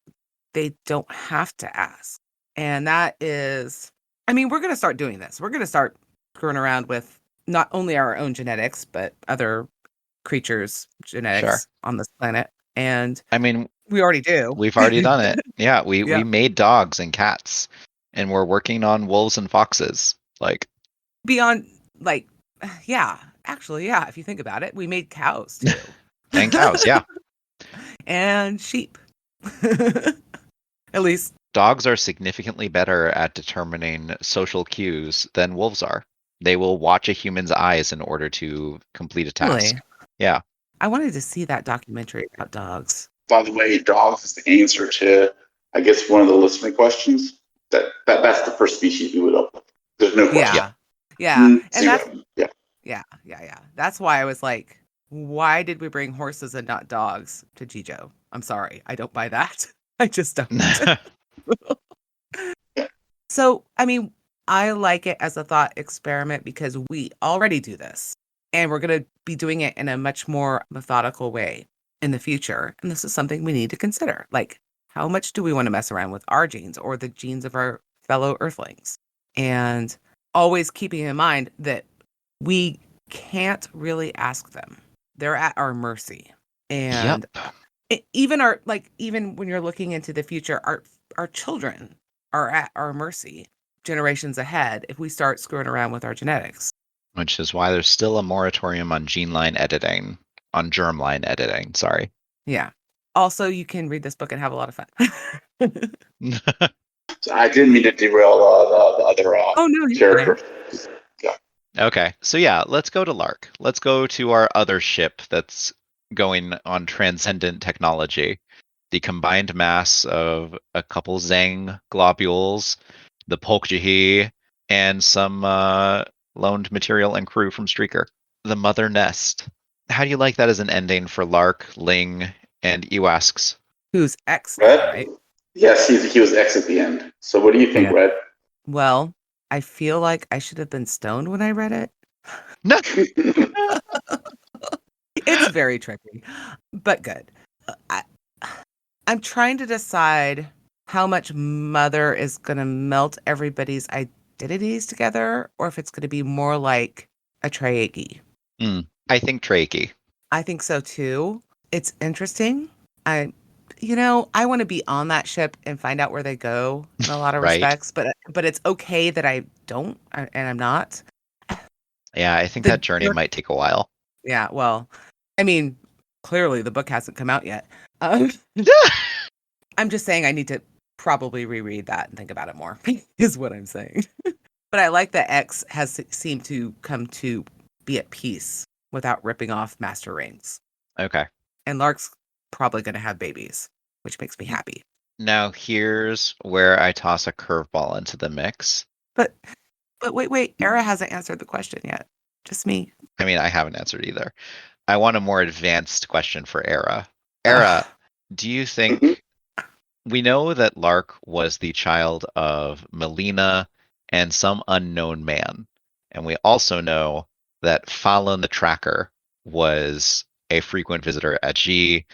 Speaker 3: they don't have to ask. And that is, I mean, we're going to start doing this. We're going to start screwing around with not only our own genetics, but other creatures' genetics on this planet. And
Speaker 1: I mean,
Speaker 3: we already do.
Speaker 1: We've already done it. Yeah, we made dogs and cats, and we're working on wolves and foxes. Like
Speaker 3: beyond, like, actually, if you think about it, we made cows too.
Speaker 1: And cows, yeah.
Speaker 3: And sheep. At least
Speaker 1: dogs are significantly better at determining social cues than wolves are. They will watch a human's eyes in order to complete a task.
Speaker 3: Really?
Speaker 1: Yeah.
Speaker 3: I wanted to see that documentary about dogs.
Speaker 2: By the way, dogs is the answer to, I guess, one of the listening questions. That's the first species we would uplift. There's no question.
Speaker 3: Yeah. Yeah. And
Speaker 2: Zero.
Speaker 3: that's
Speaker 2: Yeah.
Speaker 3: yeah. That's why I was like, why did we bring horses and not dogs to Jijo? I'm sorry. I don't buy that. I just don't. So, I mean, I like it as a thought experiment because we already do this and we're going to be doing it in a much more methodical way in the future. And this is something we need to consider. Like, how much do we want to mess around with our genes or the genes of our fellow earthlings? And always keeping in mind that we can't really ask them. They're at our mercy. And even even when you're looking into the future, our children are at our mercy generations ahead if we start screwing around with our genetics.
Speaker 1: Which is why there's still a moratorium on germline editing, sorry.
Speaker 3: Yeah. Also, you can read this book and have a lot of fun.
Speaker 2: So I didn't mean to derail the other
Speaker 3: Oh, no, you're
Speaker 2: character.
Speaker 3: fine.
Speaker 2: Yeah.
Speaker 1: Okay, so yeah, let's go to Lark. Let's go to our other ship that's going on transcendent technology. The combined mass of a couple Zang globules, the Pokjahi, and some loaned material and crew from Streaker. The Mother Nest. How do you like that as an ending for Lark, Ling, and Ewasks?
Speaker 3: Who's X,
Speaker 2: Red?
Speaker 3: right?
Speaker 2: Yes, he was X at the end. So what do you think,
Speaker 3: Yeah.
Speaker 2: Red?
Speaker 3: Well, I feel like I should have been stoned when I read it.
Speaker 1: No.
Speaker 3: It's very tricky, but good. I'm trying to decide how much Mother is going to melt everybody's identities together, or if it's going to be more like a Traegi.
Speaker 1: I think Traeki.
Speaker 3: I think so too. It's interesting. I want to be on that ship and find out where they go in a lot of
Speaker 1: Right.
Speaker 3: respects, but it's okay that I don't and I'm not.
Speaker 1: Yeah, I think
Speaker 3: The
Speaker 1: that journey might take a while.
Speaker 3: Yeah, well, I mean, clearly the book hasn't come out yet. I'm just saying I need to probably reread that and think about it more, is what I'm saying. But I like that X has seemed to come to be at peace without ripping off Master Rings.
Speaker 1: Okay.
Speaker 3: And Lark's probably going to have babies, which makes me happy.
Speaker 1: Now here's where I toss a curveball into the mix.
Speaker 3: But wait, Era hasn't answered the question yet. Just me.
Speaker 1: I mean, I haven't answered either. I want a more advanced question for Era. Era, do you think we know that Lark was the child of Melina and some unknown man? And we also know that Fallon the Tracker was a frequent visitor at G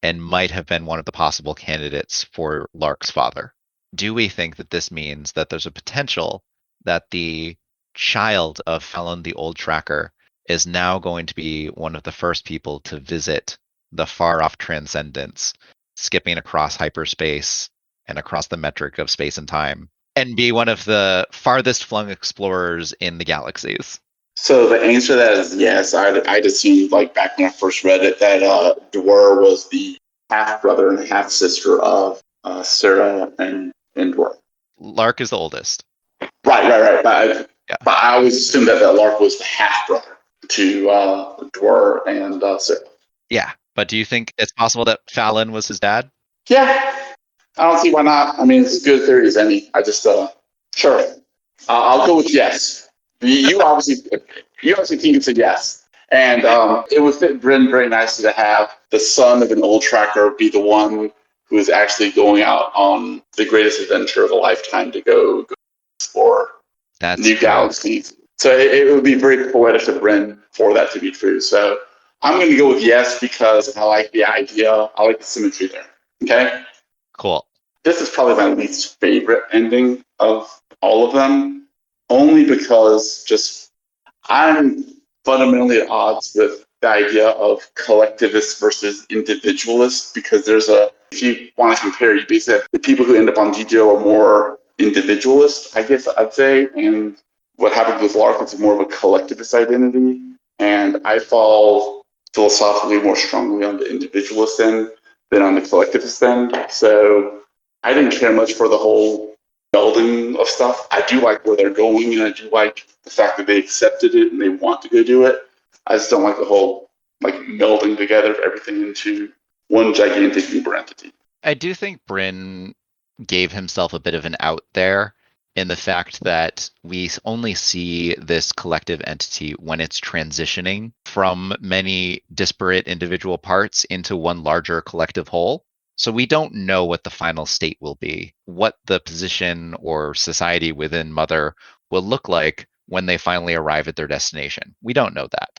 Speaker 1: and might have been one of the possible candidates for Lark's father. Do we think that this means that there's a potential that the child of Fallon the Old Tracker is now going to be one of the first people to visit the far-off transcendence, skipping across hyperspace and across the metric of space and time, and be one of the farthest flung explorers in the galaxies?
Speaker 2: So the answer to that is yes. I'd assumed, like, back when I first read it, that Dwar was the half brother and half sister of Sarah and Dwar.
Speaker 1: Lark is the oldest.
Speaker 2: Right.
Speaker 1: Yeah.
Speaker 2: But I always assumed that Lark was the half brother to Dwar and Sarah.
Speaker 1: Yeah, but do you think it's possible that Fallon was his dad?
Speaker 2: Yeah, I don't see why not. I mean, it's as good a theory as any. I just sure. I'll go with yes. You obviously think it's a yes. And it would fit Bryn very nicely to have the son of an old tracker be the one who is actually going out on the greatest adventure of a lifetime to go explore new galaxies. So it would be very poetic of Bryn for that to be true. So I'm going to go with yes because I like the idea. I like the symmetry there. Okay?
Speaker 1: Cool.
Speaker 2: This is probably my least favorite ending of all of them, only because just I'm fundamentally at odds with the idea of collectivist versus individualist, because if you want to compare, you basically have the people who end up on GTO are more individualist, I guess I'd say, and what happens with Lark is more of a collectivist identity, and I fall philosophically more strongly on the individualist end than on the collectivist end. So I didn't care much for the whole melding of stuff. I do like where they're going, and I do like the fact that they accepted it and they want to go do it. I just don't like the whole like melding together of everything into one gigantic uber entity.
Speaker 1: I do think Bryn gave himself a bit of an out there in the fact that we only see this collective entity when it's transitioning from many disparate individual parts into one larger collective whole. So we don't know what the final state will be, what the position or society within Mother will look like when they finally arrive at their destination. We don't know that.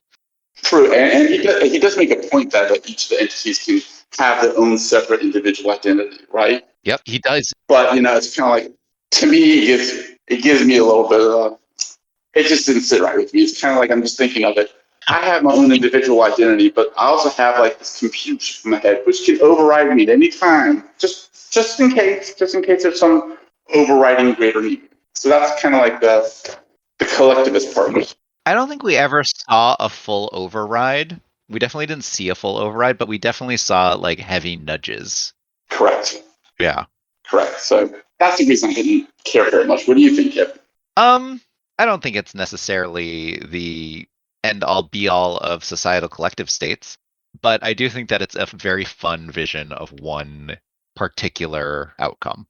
Speaker 2: True, and he does make a point that each of the entities can have their own separate individual identity, right?
Speaker 1: Yep, he does.
Speaker 2: But it's kind of like, to me, it gives me a little bit of it just didn't sit right with me. It's kind of like I'm just thinking of it. I have my own individual identity, but I also have like this compute in my head, which can override me at any time, just in case there's some overriding greater need. So that's kind of like the collectivist part of it.
Speaker 1: I don't think we ever saw a full override. We definitely didn't see a full override, but we definitely saw like heavy nudges.
Speaker 2: Correct.
Speaker 1: Yeah.
Speaker 2: Correct. So that's the reason I didn't care very much. What do you think, Kip?
Speaker 1: I don't think it's necessarily the end-all be-all of societal collective states, but I do think that it's a very fun vision of one particular outcome,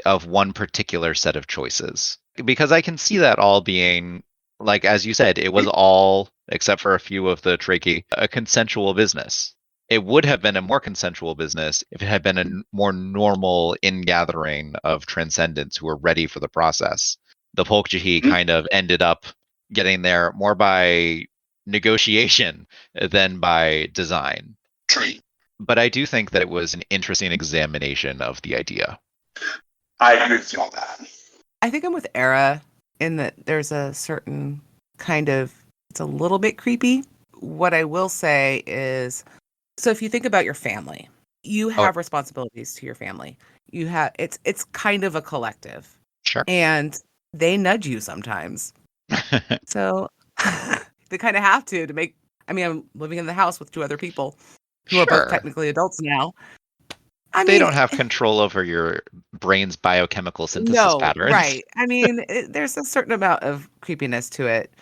Speaker 1: of one particular set of choices. Because I can see that all being, like, as you said, it was all, except for a few of the Trachea, a consensual business. It would have been a more consensual business if it had been a more normal ingathering of transcendents who were ready for the process. The Polkjahi kind of ended up getting there more by negotiation than by design.
Speaker 2: True.
Speaker 1: But I do think that it was an interesting examination of the idea.
Speaker 2: I agree with you on that.
Speaker 3: I think I'm with Era in that there's a certain kind of, it's a little bit creepy. What I will say is, so if you think about your family, you have responsibilities to your family. You have, it's kind of a collective.
Speaker 1: Sure.
Speaker 3: And they nudge you sometimes. So they kind of have to make, I mean, I'm living in the house with two other people who are both technically adults now.
Speaker 1: They don't have control over your brain's biochemical synthesis patterns.
Speaker 3: Right. I mean, there's a certain amount of creepiness to it.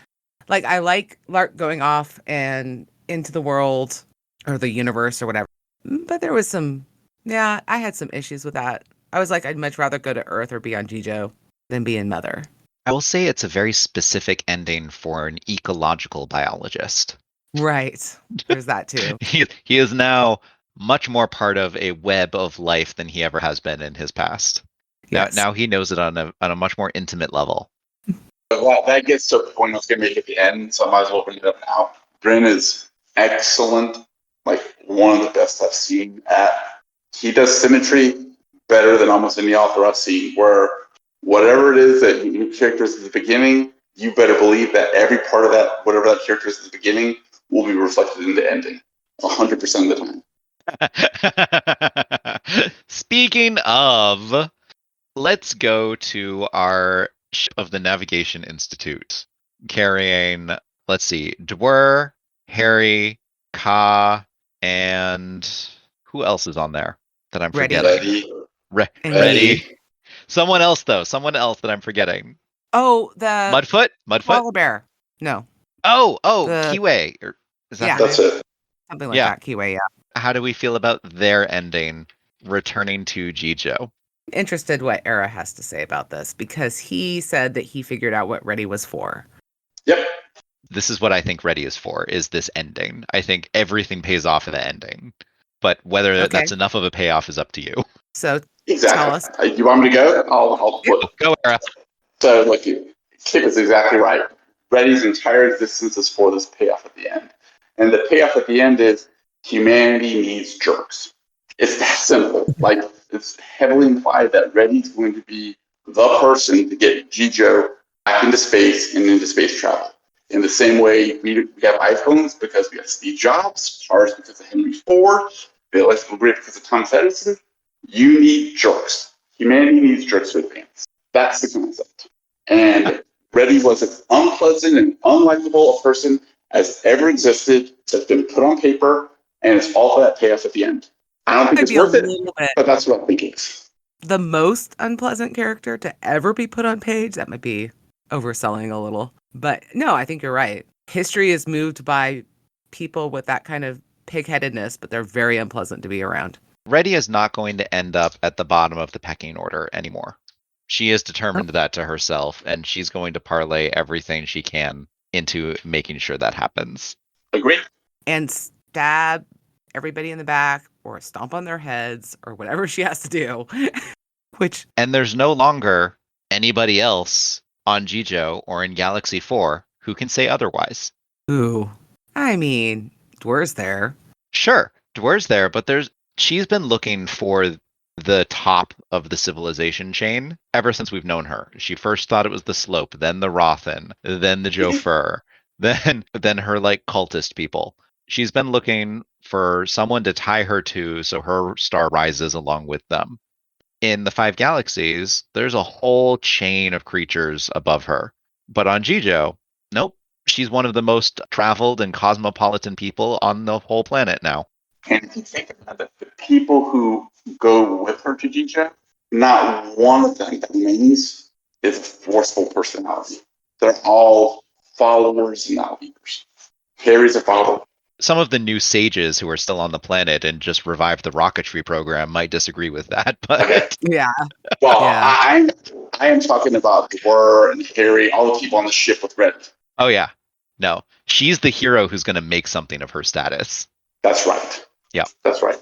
Speaker 3: Like, I like Lark going off and into the world or the universe or whatever. But there was I had some issues with that. I was like, I'd much rather go to Earth or be on Jijo than be in Mother.
Speaker 1: I will say it's a very specific ending for an ecological biologist.
Speaker 3: Right. There's that too.
Speaker 1: He is now much more part of a web of life than he ever has been in his past. Yes. Now he knows it on a much more intimate level.
Speaker 2: Well, that gets to a point I was going to make at the end, so I might as well bring it up now. Bryn is excellent, like one of the best I've seen he does symmetry better than almost any author I've seen, where whatever it is that your character is at the beginning, you better believe that every part of that, whatever that character is at the beginning, will be reflected in the ending 100% of the time.
Speaker 1: Speaking of, let's go to our ship of the Navigation Institute, carrying, let's see, Dwyer, Harry, Ka, and who else is on there that I'm forgetting? Ready. Someone else that I'm forgetting.
Speaker 3: Oh, the
Speaker 1: Mudfoot?
Speaker 3: Koala bear. No.
Speaker 1: Oh, Kiwi. Is that
Speaker 2: that's it?
Speaker 3: Something like that, Kiwi, yeah.
Speaker 1: How do we feel about their ending, returning to Jijo?
Speaker 3: Interested what Era has to say about this, because he said that he figured out what Ready was for.
Speaker 2: Yep.
Speaker 1: This is what I think Ready is for, is this ending. I think everything pays off in the ending. But whether that's enough of a payoff is up to you.
Speaker 3: So
Speaker 2: exactly.
Speaker 3: Tell us.
Speaker 2: You want me to go? I'll
Speaker 1: go, Era.
Speaker 2: So, look, Kip is exactly right. Ready's entire existence is for this payoff at the end. And the payoff at the end is humanity needs jerks. It's that simple. Like, it's heavily implied that Ready's going to be the person to get Jijo back into space and into space travel. In the same way we have iPhones because we have Steve Jobs, cars because of Henry Ford, the electrical grid because of Thomas Edison. You need jerks. Humanity needs jerks to advance. That's the concept. And Ready was as unpleasant and unlikable a person as ever existed, that's been put on paper, and it's all for that payoff at the end. I don't think it's worth it, but that's what I'm thinking.
Speaker 3: the most unpleasant character to ever be put on page. That might be overselling a little. But no, I think you're right. History is moved by people with that kind of pig-headedness, but they're very unpleasant to be around.
Speaker 1: Reddy is not going to end up at the bottom of the pecking order anymore. She has determined that to herself, and she's going to parlay everything she can into making sure that happens.
Speaker 2: Agreed.
Speaker 3: And stab everybody in the back or stomp on their heads or whatever she has to do.
Speaker 1: And there's no longer anybody else on Jijo or in Galaxy 4 who can say otherwise.
Speaker 3: Ooh. I mean, Dwer's there.
Speaker 1: Sure, Dwer's there, but she's been looking for the top of the civilization chain ever since we've known her. She first thought it was the Slope, then the Rothan, then the Jofur, then her cultist people. She's been looking for someone to tie her to so her star rises along with them. In the 5 galaxies, there's a whole chain of creatures above her. But on Jijo, nope. She's one of the most traveled and cosmopolitan people on the whole planet now.
Speaker 2: And if you think about it, the people who go with her to Jijo, not one of them that remains is a forceful personality. They're all followers and not leaders. Harry's a follower.
Speaker 1: Some of the new sages who are still on the planet and just revived the rocketry program might disagree with that, but
Speaker 2: Okay.
Speaker 3: Yeah.
Speaker 2: Well,
Speaker 3: Yeah.
Speaker 2: I am talking about Dwer and Harry, all the people on the ship with Red.
Speaker 1: Oh yeah. No. She's the hero who's going to make something of her status.
Speaker 2: That's right.
Speaker 1: Yeah.
Speaker 2: That's right.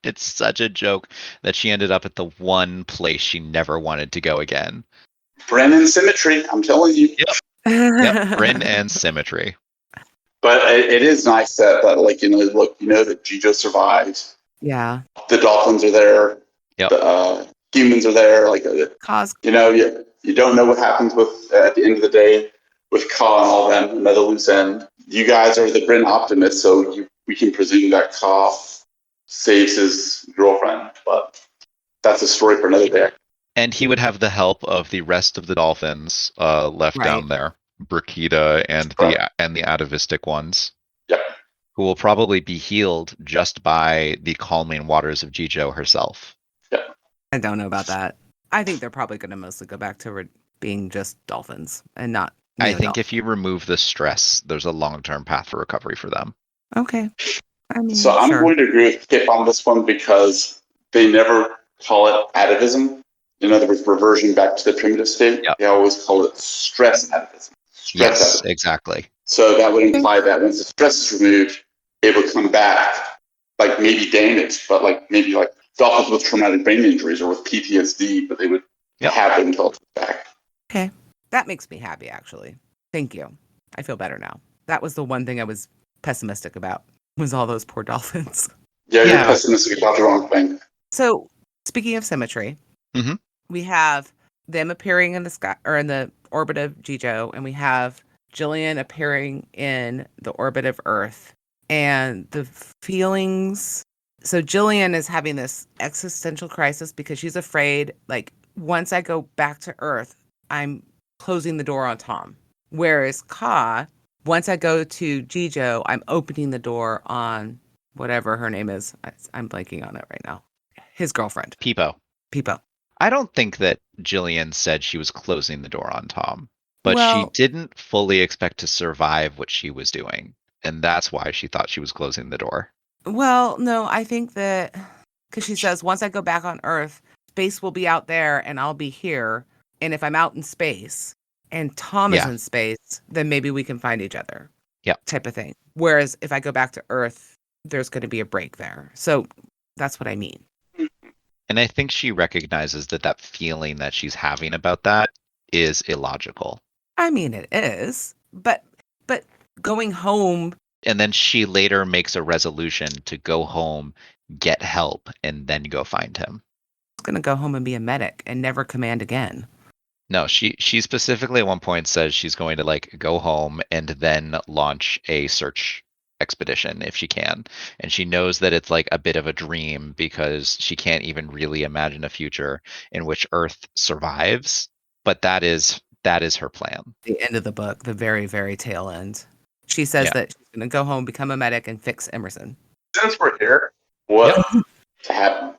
Speaker 1: It's such a joke that she ended up at the one place she never wanted to go again.
Speaker 2: Bryn and Symmetry, I'm telling you.
Speaker 1: Yep, Bryn and Symmetry.
Speaker 2: But it is nice that that Jijo survives.
Speaker 3: Yeah.
Speaker 2: The dolphins are there.
Speaker 1: Yep.
Speaker 2: The humans are there.
Speaker 3: Cause
Speaker 2: You don't know what happens with at the end of the day with Ka and all them, another loose end. You guys are the Bryn optimists, so we can presume that Ka saves his girlfriend, but that's a story for another day.
Speaker 1: And he would have the help of the rest of the dolphins left down there, Brikita and the atavistic ones.
Speaker 2: Yep.
Speaker 1: Who will probably be healed just by the calming waters of Jijo herself.
Speaker 2: Yep.
Speaker 3: I don't know about that. I think they're probably going to mostly go back to being just dolphins and not.
Speaker 1: I think if you remove the stress, there's a long-term path for recovery for them.
Speaker 3: Okay. I mean,
Speaker 2: so I'm going to agree with Kip on this one because they never call it atavism. In other words, reversion back to the primitive state. Yep. They always call it stress atavism.
Speaker 1: Yes, exactly.
Speaker 2: So that would imply that once the stress is removed, it would come back, maybe damaged, but maybe dolphins with traumatic brain injuries or with PTSD, but they would have them until it's back.
Speaker 3: Okay. That makes me happy, actually. Thank you. I feel better now. That was the one thing I was pessimistic about, was all those poor dolphins.
Speaker 2: Yeah, you're pessimistic about the wrong thing.
Speaker 3: So, speaking of symmetry, we have them appearing in the sky or in the orbit of Jijo, and we have Jillian appearing in the orbit of Earth. And the feelings. So Jillian is having this existential crisis because she's afraid, once I go back to Earth, I'm closing the door on Tom. Whereas Ka, once I go to Jijo, I'm opening the door on whatever her name is. I'm blanking on it right now. His girlfriend.
Speaker 1: Peepo. I don't think that Jillian said she was closing the door on Tom, but she didn't fully expect to survive what she was doing. And that's why she thought she was closing the door.
Speaker 3: Well, no, I think that because she says, once I go back on Earth, space will be out there and I'll be here. And if I'm out in space and Tom is in space, then maybe we can find each other.
Speaker 1: Yeah.
Speaker 3: Type of thing. Whereas if I go back to Earth, there's going to be a break there. So that's what I mean.
Speaker 1: And I think she recognizes that feeling that she's having about that is illogical.
Speaker 3: I mean, it is. But going home.
Speaker 1: And then she later makes a resolution to go home, get help, and then go find him.
Speaker 3: She's going to go home and be a medic and never command again.
Speaker 1: No, she specifically at one point says she's going to go home and then launch a search expedition if she can. And she knows that it's a bit of a dream because she can't even really imagine a future in which Earth survives. But that is her plan.
Speaker 3: The end of the book, the very, very tail end. She says that she's going to go home, become a medic, and fix Emerson.
Speaker 2: Since we're here, what to happen?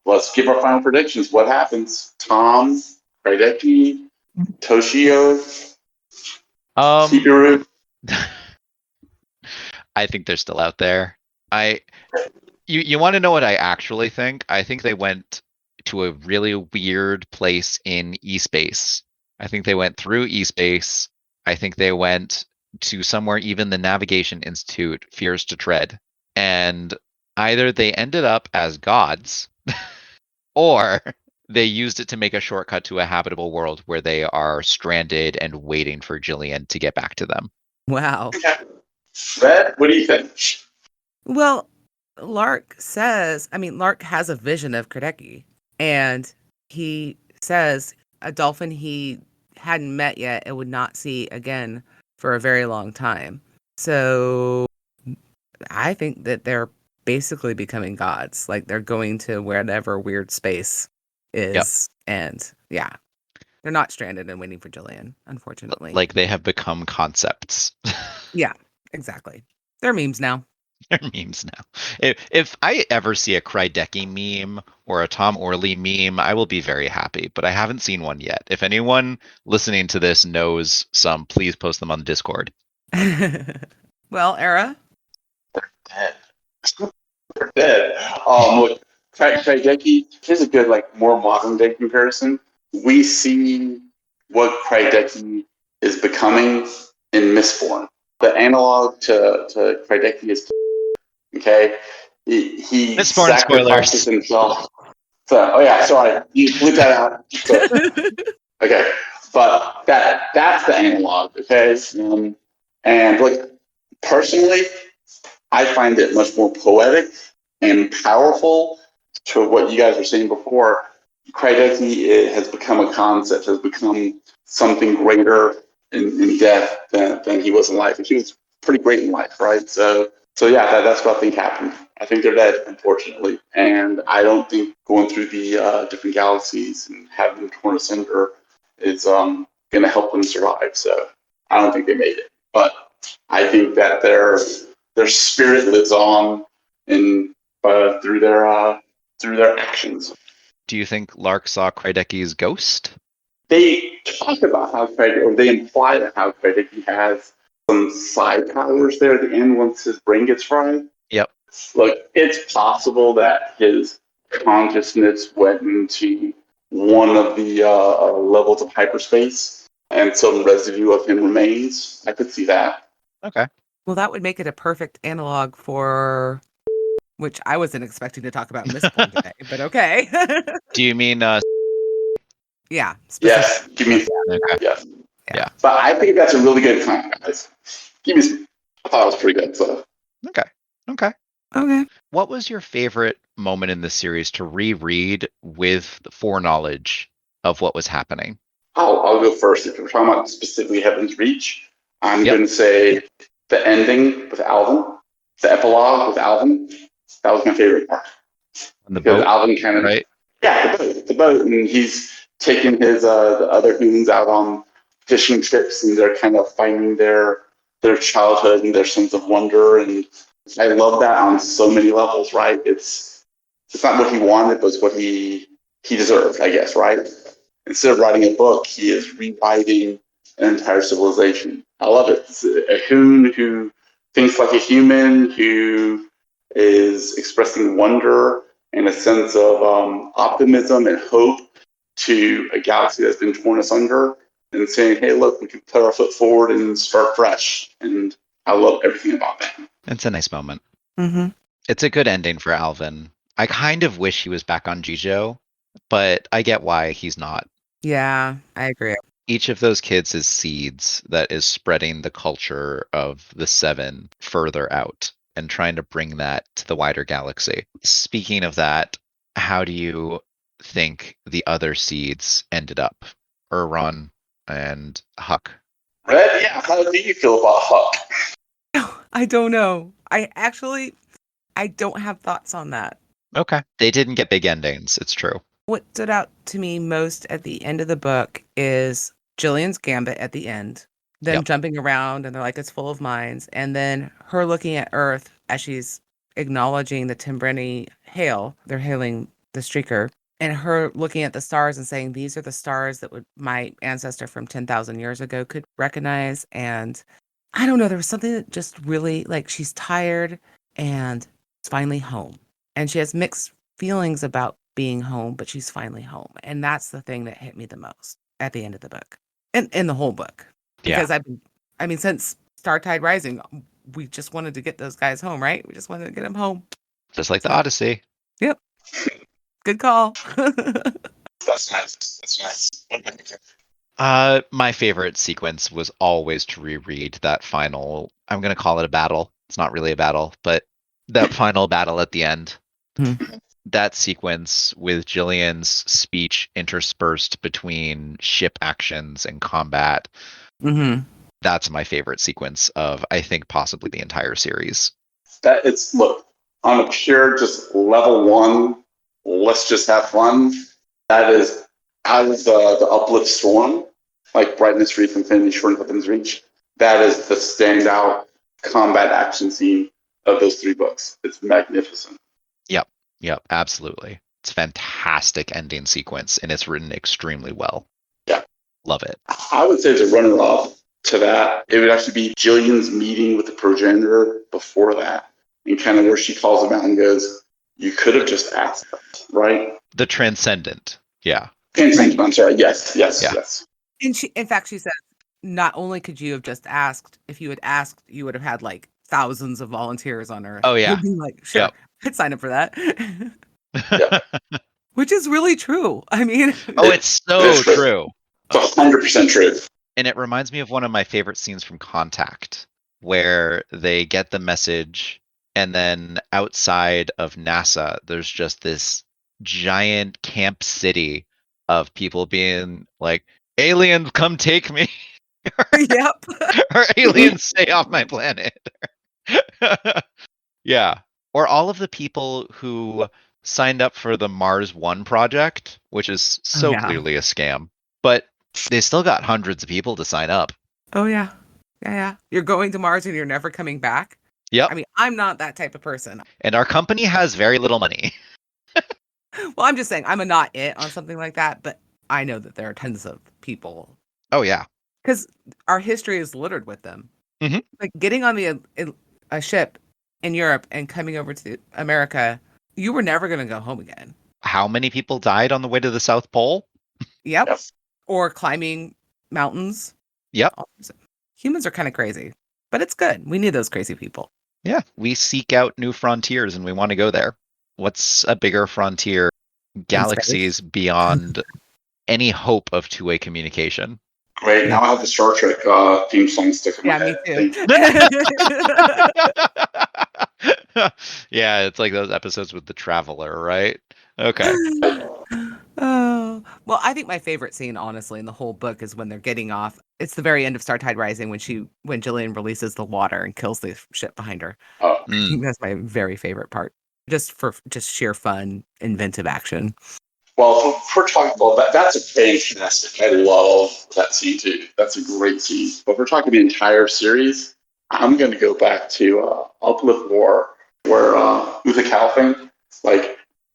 Speaker 2: let's give our final predictions. What happens? Tom, Raideki, Toshio, Subaru.
Speaker 1: I think they're still out there. You want to know what I actually think? I think they went to a really weird place in eSpace. I think they went through eSpace. I think they went to somewhere even the Navigation Institute fears to tread. And either they ended up as gods or they used it to make a shortcut to a habitable world where they are stranded and waiting for Jillian to get back to them.
Speaker 3: Wow.
Speaker 2: Red, what do you think?
Speaker 3: Well, Lark has a vision of Kardeki, and he says a dolphin he hadn't met yet and would not see again for a very long time. So I think that they're basically becoming gods. Like they're going to wherever weird space is. Yep. And yeah, they're not stranded and waiting for Jillian, unfortunately.
Speaker 1: Like they have become concepts.
Speaker 3: Yeah, exactly. They're memes now.
Speaker 1: They're memes now. If I ever see a Krydeki meme or a Tom Orley meme, I will be very happy, but I haven't seen one yet. If anyone listening to this knows some, please post them on the Discord.
Speaker 3: Well, Era?
Speaker 2: They're dead. They're dead. Look, Krydeki, here's a good, more modern day comparison. We see what Krydeki is becoming in Mistborn. The analog to Krydeki is okay. He
Speaker 1: Mistborn
Speaker 2: sacrifices
Speaker 1: spoilers.
Speaker 2: himself. Sorry, you bleep that out. Okay, but that's the analog. Okay, and personally, I find it much more poetic and powerful to what you guys were saying before. Krydeki has become a concept, has become something greater in death than he was in life. And he was pretty great in life, right? So yeah, that's what I think happened. I think they're dead, unfortunately. And I don't think going through the different galaxies and having them torn asunder is going to help them survive. So I don't think they made it. But I think that their spirit lives on through their actions.
Speaker 1: Do you think Lark saw Krydeki's ghost?
Speaker 2: They talk about how they imply that how Krydeki has some side powers there at the end once his brain gets fried.
Speaker 1: Yep.
Speaker 2: Look, it's possible that his consciousness went into one of the levels of hyperspace and some residue of him remains. I could see that.
Speaker 1: Okay.
Speaker 3: Well, that would make it a perfect analog for, which I wasn't expecting to talk about Mistborn today, but okay.
Speaker 1: Do you mean
Speaker 3: yeah.
Speaker 2: Yes. Give me
Speaker 1: okay.
Speaker 2: Yes.
Speaker 1: Yeah.
Speaker 2: But I think that's a really good comment, guys. I thought it was pretty good. So.
Speaker 1: Okay. What was your favorite moment in the series to reread with the foreknowledge of what was happening?
Speaker 2: I'll go first. If we're talking about specifically Heaven's Reach, I'm going to say the ending with Alvin, the epilogue with Alvin. That was my favorite part.
Speaker 1: Because
Speaker 2: Alvin kind of,
Speaker 1: right?
Speaker 2: Yeah, the boat, and he's taking his the other humans out on fishing trips, and they're kind of finding their childhood and their sense of wonder, and I love that on so many levels. Right? It's not what he wanted, but it's what he deserved, I guess. Right? Instead of writing a book, he is rewriting an entire civilization. I love it. It's a Hoon who thinks like a human, who is expressing wonder and a sense of optimism and hope to a galaxy that's been torn asunder, and saying, hey, look, we can put our foot forward and start fresh. And I love everything about that.
Speaker 1: It's a nice moment.
Speaker 3: Mm-hmm.
Speaker 1: It's a good ending for Alvin. I kind of wish he was back on Jijo, but I get why he's not.
Speaker 3: Yeah, I agree.
Speaker 1: Each of those kids is seeds that is spreading the culture of the Seven further out and trying to bring that to the wider galaxy. Speaking of that, how do you think the other seeds ended up? Ron and Huck.
Speaker 2: Red, yeah, how do you feel about Huck?
Speaker 3: I don't know. I don't have thoughts on that.
Speaker 1: Okay. They didn't get big endings. It's true.
Speaker 3: What stood out to me most at the end of the book is Jillian's gambit at the end, them jumping around and they're like, it's full of mines. And then her looking at Earth as she's acknowledging the Timbreni hail. They're hailing the streaker, and her looking at the stars and saying, these are the stars that would my ancestor from 10,000 years ago could recognize. And I don't know, there was something that just really, like, she's tired and it's finally home. And she has mixed feelings about being home, but she's finally home. And that's the thing that hit me the most at the end of the book. And in the whole book.
Speaker 1: Yeah.
Speaker 3: Because since Startide Rising, we just wanted to get those guys home, right? We just wanted to get them home.
Speaker 1: Just like the Odyssey.
Speaker 3: Yep. Good call.
Speaker 2: That's nice. That's nice. What about you?
Speaker 1: My favorite sequence was always to reread that final, I'm going to call it a battle. It's not really a battle, but that final battle at the end.
Speaker 3: Mhm.
Speaker 1: That sequence with Jillian's speech interspersed between ship actions and combat.
Speaker 3: Mm-hmm.
Speaker 1: That's my favorite sequence of, I think, possibly the entire series.
Speaker 2: That it's look on a pure just level one. Let's just have fun. That is out of the Uplift Storm, like Brightness Reach, Infinity Short, and Weapons Reach. That is the standout combat action scene of those 3 books. It's magnificent.
Speaker 1: Yep, absolutely. It's a fantastic ending sequence, and it's written extremely well.
Speaker 2: Yeah.
Speaker 1: Love it.
Speaker 2: I would say as a runner-up to that, it would actually be Jillian's meeting with the progenitor before that, and kind of where she calls him out and goes, "You could have just asked," right?
Speaker 1: The Transcendent. Yeah.
Speaker 2: I'm sorry. Yes.
Speaker 1: Yeah.
Speaker 3: And in fact, she said, not only could you have just asked, if you had asked, you would have had like thousands of volunteers on Earth.
Speaker 1: Oh, yeah.
Speaker 3: You'd be like, sure,
Speaker 1: Yep.
Speaker 3: I'd sign up for that.
Speaker 2: Yeah.
Speaker 3: Which is really true. I mean,
Speaker 1: Oh, it's so true.
Speaker 2: It's 100% true.
Speaker 1: And it reminds me of one of my favorite scenes from Contact, where they get the message, and then outside of NASA, there's just this giant camp city of people being like, aliens, come take me.
Speaker 3: yep.
Speaker 1: Or aliens, stay off my planet. Yeah. Or all of the people who signed up for the Mars One project, which is so
Speaker 3: yeah.
Speaker 1: clearly a scam, but they still got hundreds of people to sign up.
Speaker 3: Oh, yeah. Yeah. You're going to Mars and you're never coming back.
Speaker 1: Yep.
Speaker 3: I mean, I'm not that type of person.
Speaker 1: And our company has very little money.
Speaker 3: Well, I'm just saying I'm a not it on something like that, but I know that there are tons of people.
Speaker 1: Oh, yeah.
Speaker 3: Because our history is littered with them.
Speaker 1: Mhm.
Speaker 3: Like getting on a ship in Europe and coming over to America, you were never going to go home again.
Speaker 1: How many people died on the way to the South Pole?
Speaker 3: Yep.
Speaker 2: Yep.
Speaker 3: Or climbing mountains.
Speaker 1: Yep.
Speaker 3: Humans are kind of crazy, but it's good. We need those crazy people.
Speaker 1: Yeah. We seek out new frontiers and we want to go there. What's a bigger frontier? Galaxies beyond any hope of two-way communication.
Speaker 2: Great. Now I have the Star Trek theme song stuck in my head.
Speaker 3: Me too.
Speaker 1: Yeah, it's like those episodes with the Traveler, right? Okay.
Speaker 3: Oh, well, I think my favorite scene, honestly, in the whole book is when they're getting off. It's the very end of Startide Rising when Jillian releases the water and kills the ship behind her.
Speaker 2: Oh,
Speaker 3: I think that's my very favorite part. Just for sheer fun, inventive action.
Speaker 2: well, if we're talking about that, that's a fantastic. I love that scene too. That's a great scene. But if we're talking the entire series, I'm going to go back to Uplift War, where Uther Calvin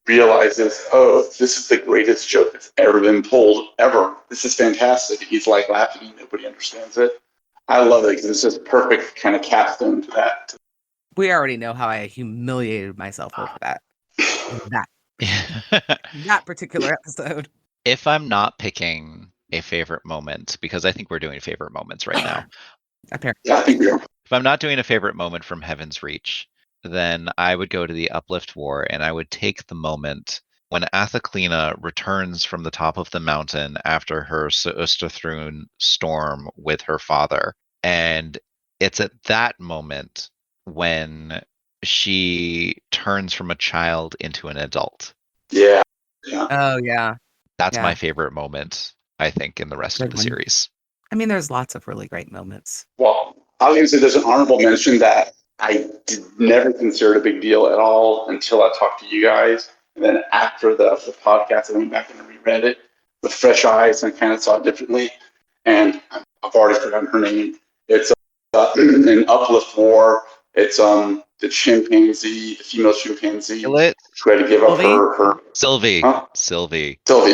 Speaker 2: realizes, oh, this is the greatest joke that's ever been told ever. This is fantastic. He's like laughing, nobody understands it. I love it because it's just perfect kind of capstone to that.
Speaker 3: We already know how I humiliated myself over that particular episode.
Speaker 1: If I'm not picking a favorite moment, because I think we're doing favorite moments right now.
Speaker 3: Apparently.
Speaker 2: Yeah, I think we are.
Speaker 1: If I'm not doing a favorite moment from Heaven's Reach, then I would go to the Uplift War and I would take the moment when Athaclina returns from the top of the mountain after her Ostathrun storm with her father. And it's at that moment when she turns from a child into an adult.
Speaker 2: Yeah.
Speaker 3: Oh, yeah.
Speaker 1: That's
Speaker 3: Yeah.
Speaker 1: my favorite moment, I think, in the rest of
Speaker 3: Good
Speaker 1: the
Speaker 3: one.
Speaker 1: series.
Speaker 3: I mean, there's lots of really great moments.
Speaker 2: Well, I was going to say there's an honorable mention that I never considered a big deal at all until I talked to you guys. And then after the podcast, I went back and reread it with fresh eyes and kind of saw it differently. And I've already forgotten her name. It's an Uplift War. It's the chimpanzee, the female chimpanzee,
Speaker 1: Kill it.
Speaker 2: who had to give up
Speaker 3: Sylvie?
Speaker 2: her
Speaker 1: Sylvie.
Speaker 2: huh?
Speaker 1: Sylvie.
Speaker 2: Sylvie.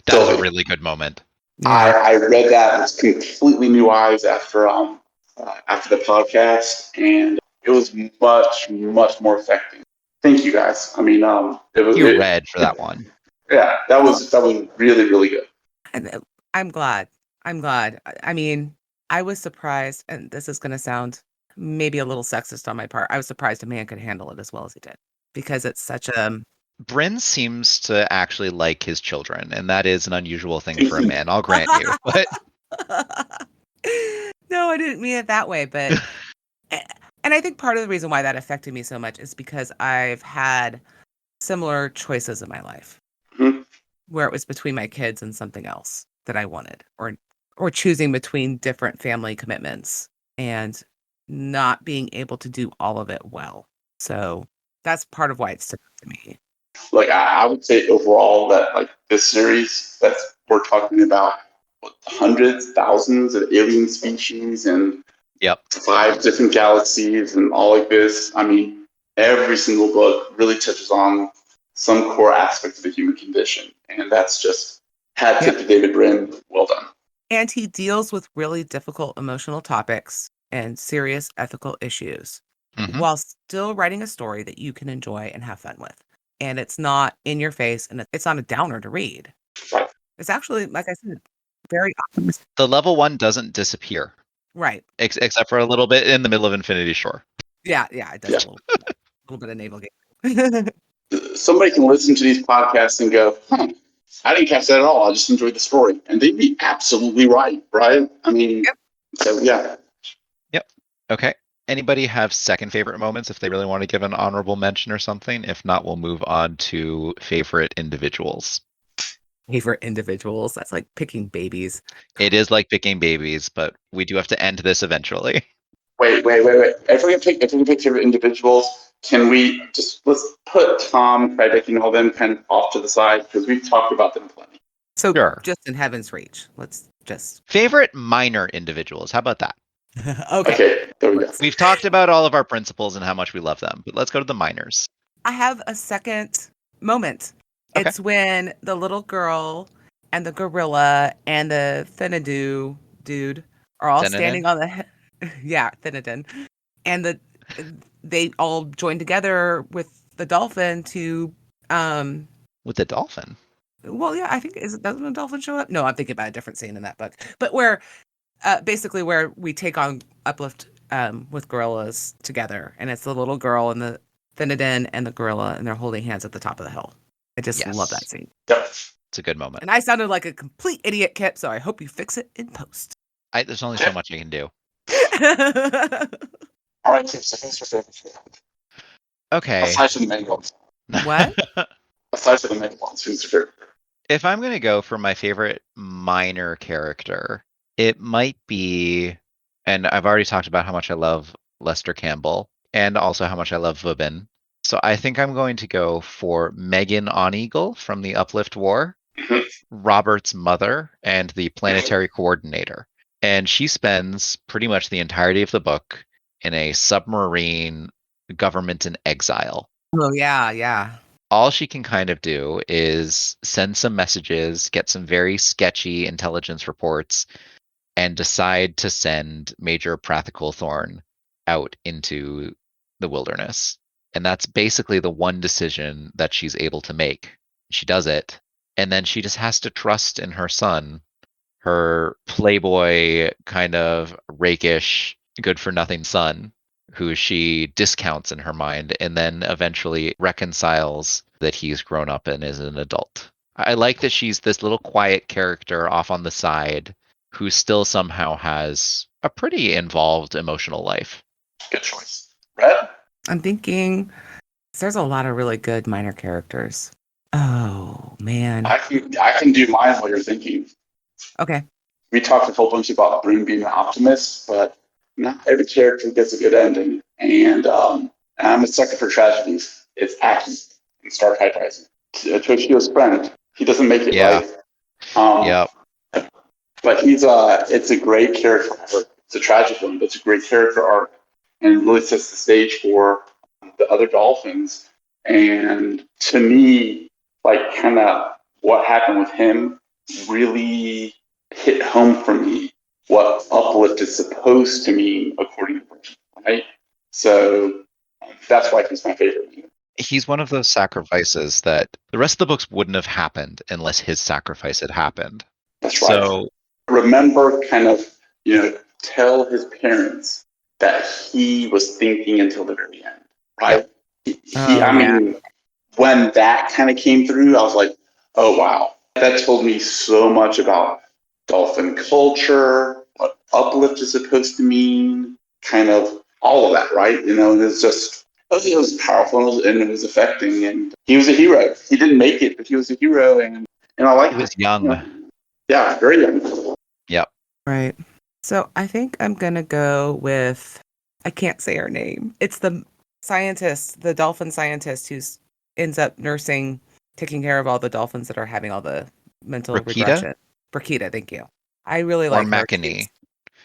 Speaker 1: That was a
Speaker 2: Sylvie.
Speaker 1: really good moment.
Speaker 3: Yeah.
Speaker 2: I read that with completely new eyes after the podcast, and it was much more affecting. Thank you guys. I mean,
Speaker 1: You read for that one.
Speaker 2: yeah, that was really really good.
Speaker 3: And I'm glad. I mean, I was surprised, and this is going to sound maybe a little sexist on my part. I was surprised a man could handle it as well as he did, because it's such a
Speaker 1: Bryn seems to actually like his children, and that is an unusual thing for a man, I'll grant you. But
Speaker 3: No, I didn't mean it that way, but and I think part of the reason why that affected me so much is because I've had similar choices in my life
Speaker 2: Mhm.
Speaker 3: where it was between my kids and something else that I wanted, or choosing between different family commitments and not being able to do all of it well. So that's part of why it stuck to me.
Speaker 2: Like I would say overall that like this series that we're talking about hundreds, thousands of alien species and
Speaker 1: yep.
Speaker 2: 5 different galaxies and all like this. I mean, every single book really touches on some core aspect of the human condition, and that's just hat tip to David Brin. Well done.
Speaker 3: And he deals with really difficult emotional topics and serious ethical issues
Speaker 1: Mhm.
Speaker 3: while still writing a story that you can enjoy and have fun with. And it's not in your face, and it's not a downer to read.
Speaker 2: Right.
Speaker 3: It's actually, like I said, very optimistic.
Speaker 1: The level 1 doesn't disappear,
Speaker 3: Right.
Speaker 1: except for a little bit in the middle of Infinity Shore.
Speaker 3: Yeah, it does
Speaker 2: Yeah.
Speaker 3: a little bit of navel game.
Speaker 2: Somebody can listen to these podcasts and go, I didn't catch that at all. I just enjoyed the story. And they'd be absolutely right? I mean,
Speaker 3: Yep.
Speaker 2: So yeah.
Speaker 1: Yep. Okay. Anybody have second favorite moments if they really want to give an honorable mention or something? If not, we'll move on to favorite individuals.
Speaker 3: Favorite individuals. That's like picking babies.
Speaker 1: It is like picking babies, but we do have to end this eventually.
Speaker 2: Wait. If we can pick favorite individuals, can we let's put Tom, Tribeca, and all them kind of off to the side because we've talked about them plenty.
Speaker 3: So
Speaker 1: Sure.
Speaker 3: just in Heaven's Reach. Let's just
Speaker 1: Favorite minor individuals. How about that?
Speaker 3: Okay.
Speaker 2: There we go.
Speaker 1: We've talked about all of our principles and how much we love them, but let's go to the minors.
Speaker 3: I have a second moment.
Speaker 1: Okay.
Speaker 3: It's when the little girl and the gorilla and the Thinidoo dude are all standing on the Thinidin, and they all join together with the dolphin to
Speaker 1: With the dolphin.
Speaker 3: well, yeah, I think doesn't a dolphin show up? No, I'm thinking about a different scene in that book. But where basically where we take on Uplift with gorillas together, and it's the little girl and the Thinidin and the gorilla, and they're holding hands at the top of the hill. I just love that scene.
Speaker 2: Yep.
Speaker 1: It's a good moment.
Speaker 3: And I sounded like a complete idiot, Kip, so I hope you fix it in post.
Speaker 1: There's only so much I can do.
Speaker 2: All right, Kip, so who's your favorite?
Speaker 1: Okay.
Speaker 2: Aside from the main ones.
Speaker 3: What?
Speaker 2: Aside from the main ones, who's your favorite?
Speaker 1: If I'm going to go for my favorite minor character, it might be, and I've already talked about how much I love Lester Campbell and also how much I love Vubin. So I think I'm going to go for Megan On-Eagle from the Uplift War, Robert's mother, and the planetary coordinator. And she spends pretty much the entirety of the book in a submarine government in exile.
Speaker 3: Oh, yeah.
Speaker 1: All she can kind of do is send some messages, get some very sketchy intelligence reports, and decide to send Major Prathical Thorn out into the wilderness. And that's basically the one decision that she's able to make. She does it, and then she just has to trust in her son, her playboy, kind of rakish, good-for-nothing son, who she discounts in her mind and then eventually reconciles that he's grown up and is an adult. I like that she's this little quiet character off on the side who still somehow has a pretty involved emotional life.
Speaker 2: Good choice. Red?
Speaker 3: I'm thinking there's a lot of really good minor characters. Oh, man.
Speaker 2: I can do mine while you're thinking.
Speaker 3: Okay.
Speaker 2: We talked a whole bunch about Broom being an optimist, but not every character gets a good ending. And I'm a sucker for tragedies. It's Aki in Star Tide Rising. Toshio's friend. He doesn't make it right.
Speaker 1: Yep.
Speaker 2: But it's a great character arc. It's a tragic one, but it's a great character arc. And it really sets the stage for the other dolphins. And to me, like kind of what happened with him really hit home for me what uplift is supposed to mean according to Britain, right? So that's why he's my favorite.
Speaker 1: He's one of those sacrifices that the rest of the books wouldn't have happened unless his sacrifice had happened.
Speaker 2: That's right.
Speaker 1: So
Speaker 2: remember, kind of, tell his parents that he was thinking until the very end, right? When that kind of came through, I was like, oh, wow. That told me so much about dolphin culture, what uplift is supposed to mean, kind of all of that, right? It was powerful and it was affecting. And he was a hero. He didn't make it, but he was a hero. And I like
Speaker 1: he was young.
Speaker 2: Yeah, very young.
Speaker 1: Yep.
Speaker 3: Right. So I think I'm going to go with, I can't say her name. It's the scientist, the dolphin scientist who ends up taking care of all the dolphins that are having all the mental regression. Brikita, thank you. I really like her.
Speaker 1: Makani.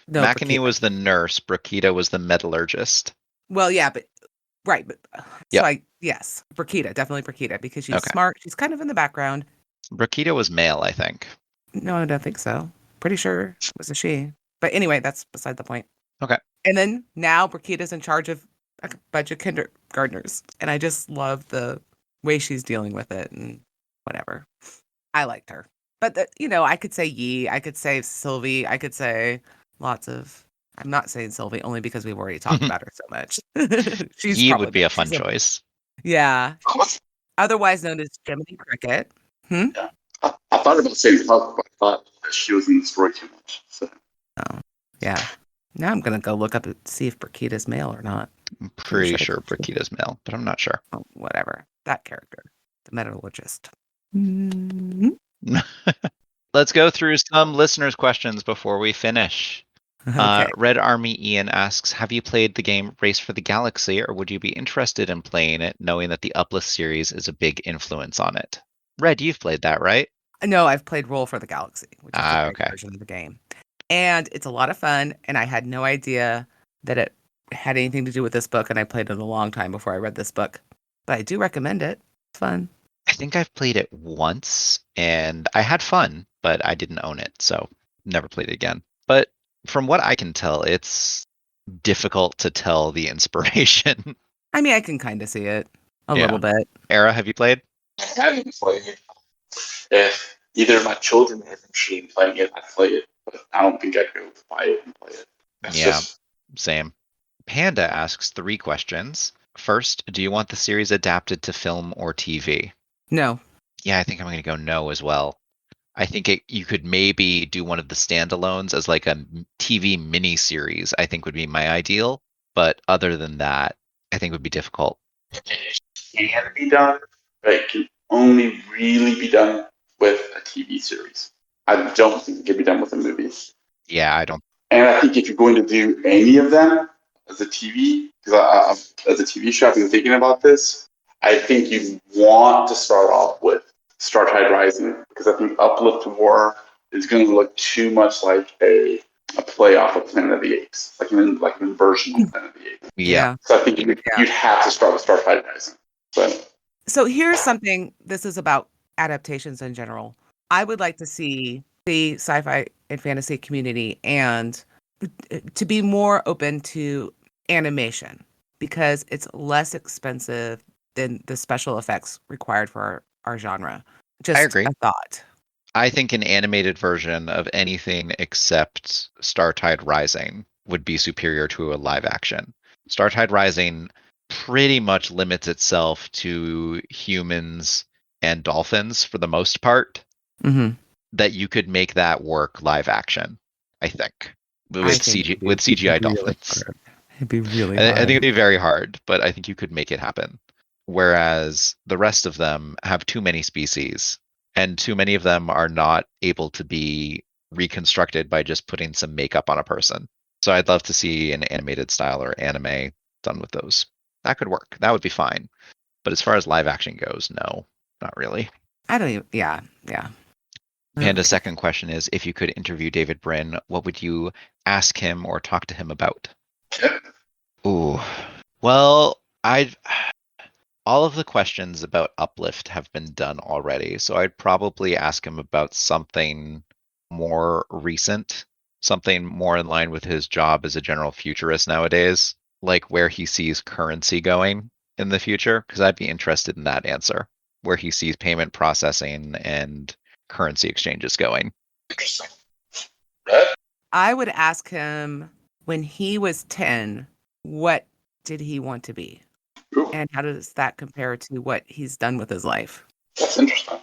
Speaker 3: No,
Speaker 1: Makani was the nurse. Brikita was the metallurgist.
Speaker 3: Well, yeah, but right. But
Speaker 1: yep.
Speaker 3: yes, Brikita, definitely Brikita, because she's smart. She's kind of in the background.
Speaker 1: Brikita was male, I think.
Speaker 3: No, I don't think so. Pretty sure it was a she. But anyway, that's beside the point.
Speaker 1: Okay.
Speaker 3: And then now Brikita's in charge of a bunch of kindergartners. And I just love the way she's dealing with it and whatever. I liked her. But, I could say Yi. I could say Sylvie. I could say lots of... I'm not saying Sylvie only because we've already talked about her so much.
Speaker 1: Yi would be a fun choice.
Speaker 3: Yeah. Otherwise known as Jiminy Cricket.
Speaker 2: Yeah. I thought about saying Puck, but I thought that she was in the story too much. So.
Speaker 3: Oh, yeah. Now I'm going to go look up and see if Brikita's male or not.
Speaker 1: I'm pretty sure Brikita's male, but I'm not sure.
Speaker 3: Oh, whatever. That character. The metallurgist. Mm-hmm.
Speaker 1: Let's go through some listeners' questions before we finish. Okay. Red Army Ian asks, have you played the game Race for the Galaxy, or would you be interested in playing it, knowing that the Uplift series is a big influence on it? Red, you've played that, right?
Speaker 3: No, I've played Roll for the Galaxy, which is a great version of the game. And it's a lot of fun, and I had no idea that it had anything to do with this book, and I played it a long time before I read this book. But I do recommend it. It's fun.
Speaker 1: I think I've played it once, and I had fun, but I didn't own it, so never played it again. But from what I can tell, it's difficult to tell the inspiration.
Speaker 3: I mean, I can kind of see it a little bit.
Speaker 1: Era, have you played?
Speaker 2: I haven't played it. If either of my children are interested in playing it, I'd play it. But I don't think I'd go buy it and play it.
Speaker 1: Same. Panda asks 3 questions. First, do you want the series adapted to film or TV?
Speaker 3: No.
Speaker 1: Yeah, I think I'm going to go no as well. I think you could maybe do one of the standalones as like a TV mini-series, I think would be my ideal. But other than that, I think would be difficult.
Speaker 2: It can be done, but it can only really be done with a TV series. I don't think it can be done with a movie.
Speaker 1: Yeah, I don't.
Speaker 2: And I think if you're going to do any of them as a TV, because as a TV show, I've been thinking about this, I think you want to start off with Startide Rising, because I think Uplift War is going to look too much like a playoff of Planet of the Apes, like an inversion of Planet of the Apes.
Speaker 1: Yeah.
Speaker 2: So I think you'd have to start with Startide Rising.
Speaker 3: So here's something, this is about adaptations in general. I would like to see the sci-fi and fantasy community and to be more open to animation, because it's less expensive than the special effects required for our genre. Just
Speaker 1: I agree.
Speaker 3: A thought.
Speaker 1: I think an animated version of anything except Startide Rising would be superior to a live action. Startide Rising pretty much limits itself to humans and dolphins for the most part.
Speaker 3: Mm-hmm.
Speaker 1: That you could make that work live action, I think, with CGI dolphins.
Speaker 3: It'd be really hard.
Speaker 1: I think it'd be very hard, but I think you could make it happen. Whereas the rest of them have too many species, and too many of them are not able to be reconstructed by just putting some makeup on a person. So I'd love to see an animated style or anime done with those. That could work. That would be fine. But as far as live action goes, no, not really.
Speaker 3: I don't even, yeah.
Speaker 1: Panda's second question is, if you could interview David Brin, what would you ask him or talk to him about? Ooh. Well, All of the questions about Uplift have been done already, so I'd probably ask him about something more recent, something more in line with his job as a general futurist nowadays, like where he sees currency going in the future, because I'd be interested in that answer, where he sees payment processing and currency exchanges going.
Speaker 2: Interesting. Red?
Speaker 3: I would ask him when he was 10, what did he want to be?
Speaker 2: Ooh,
Speaker 3: And how does that compare to what he's done with his life?
Speaker 2: that's interesting.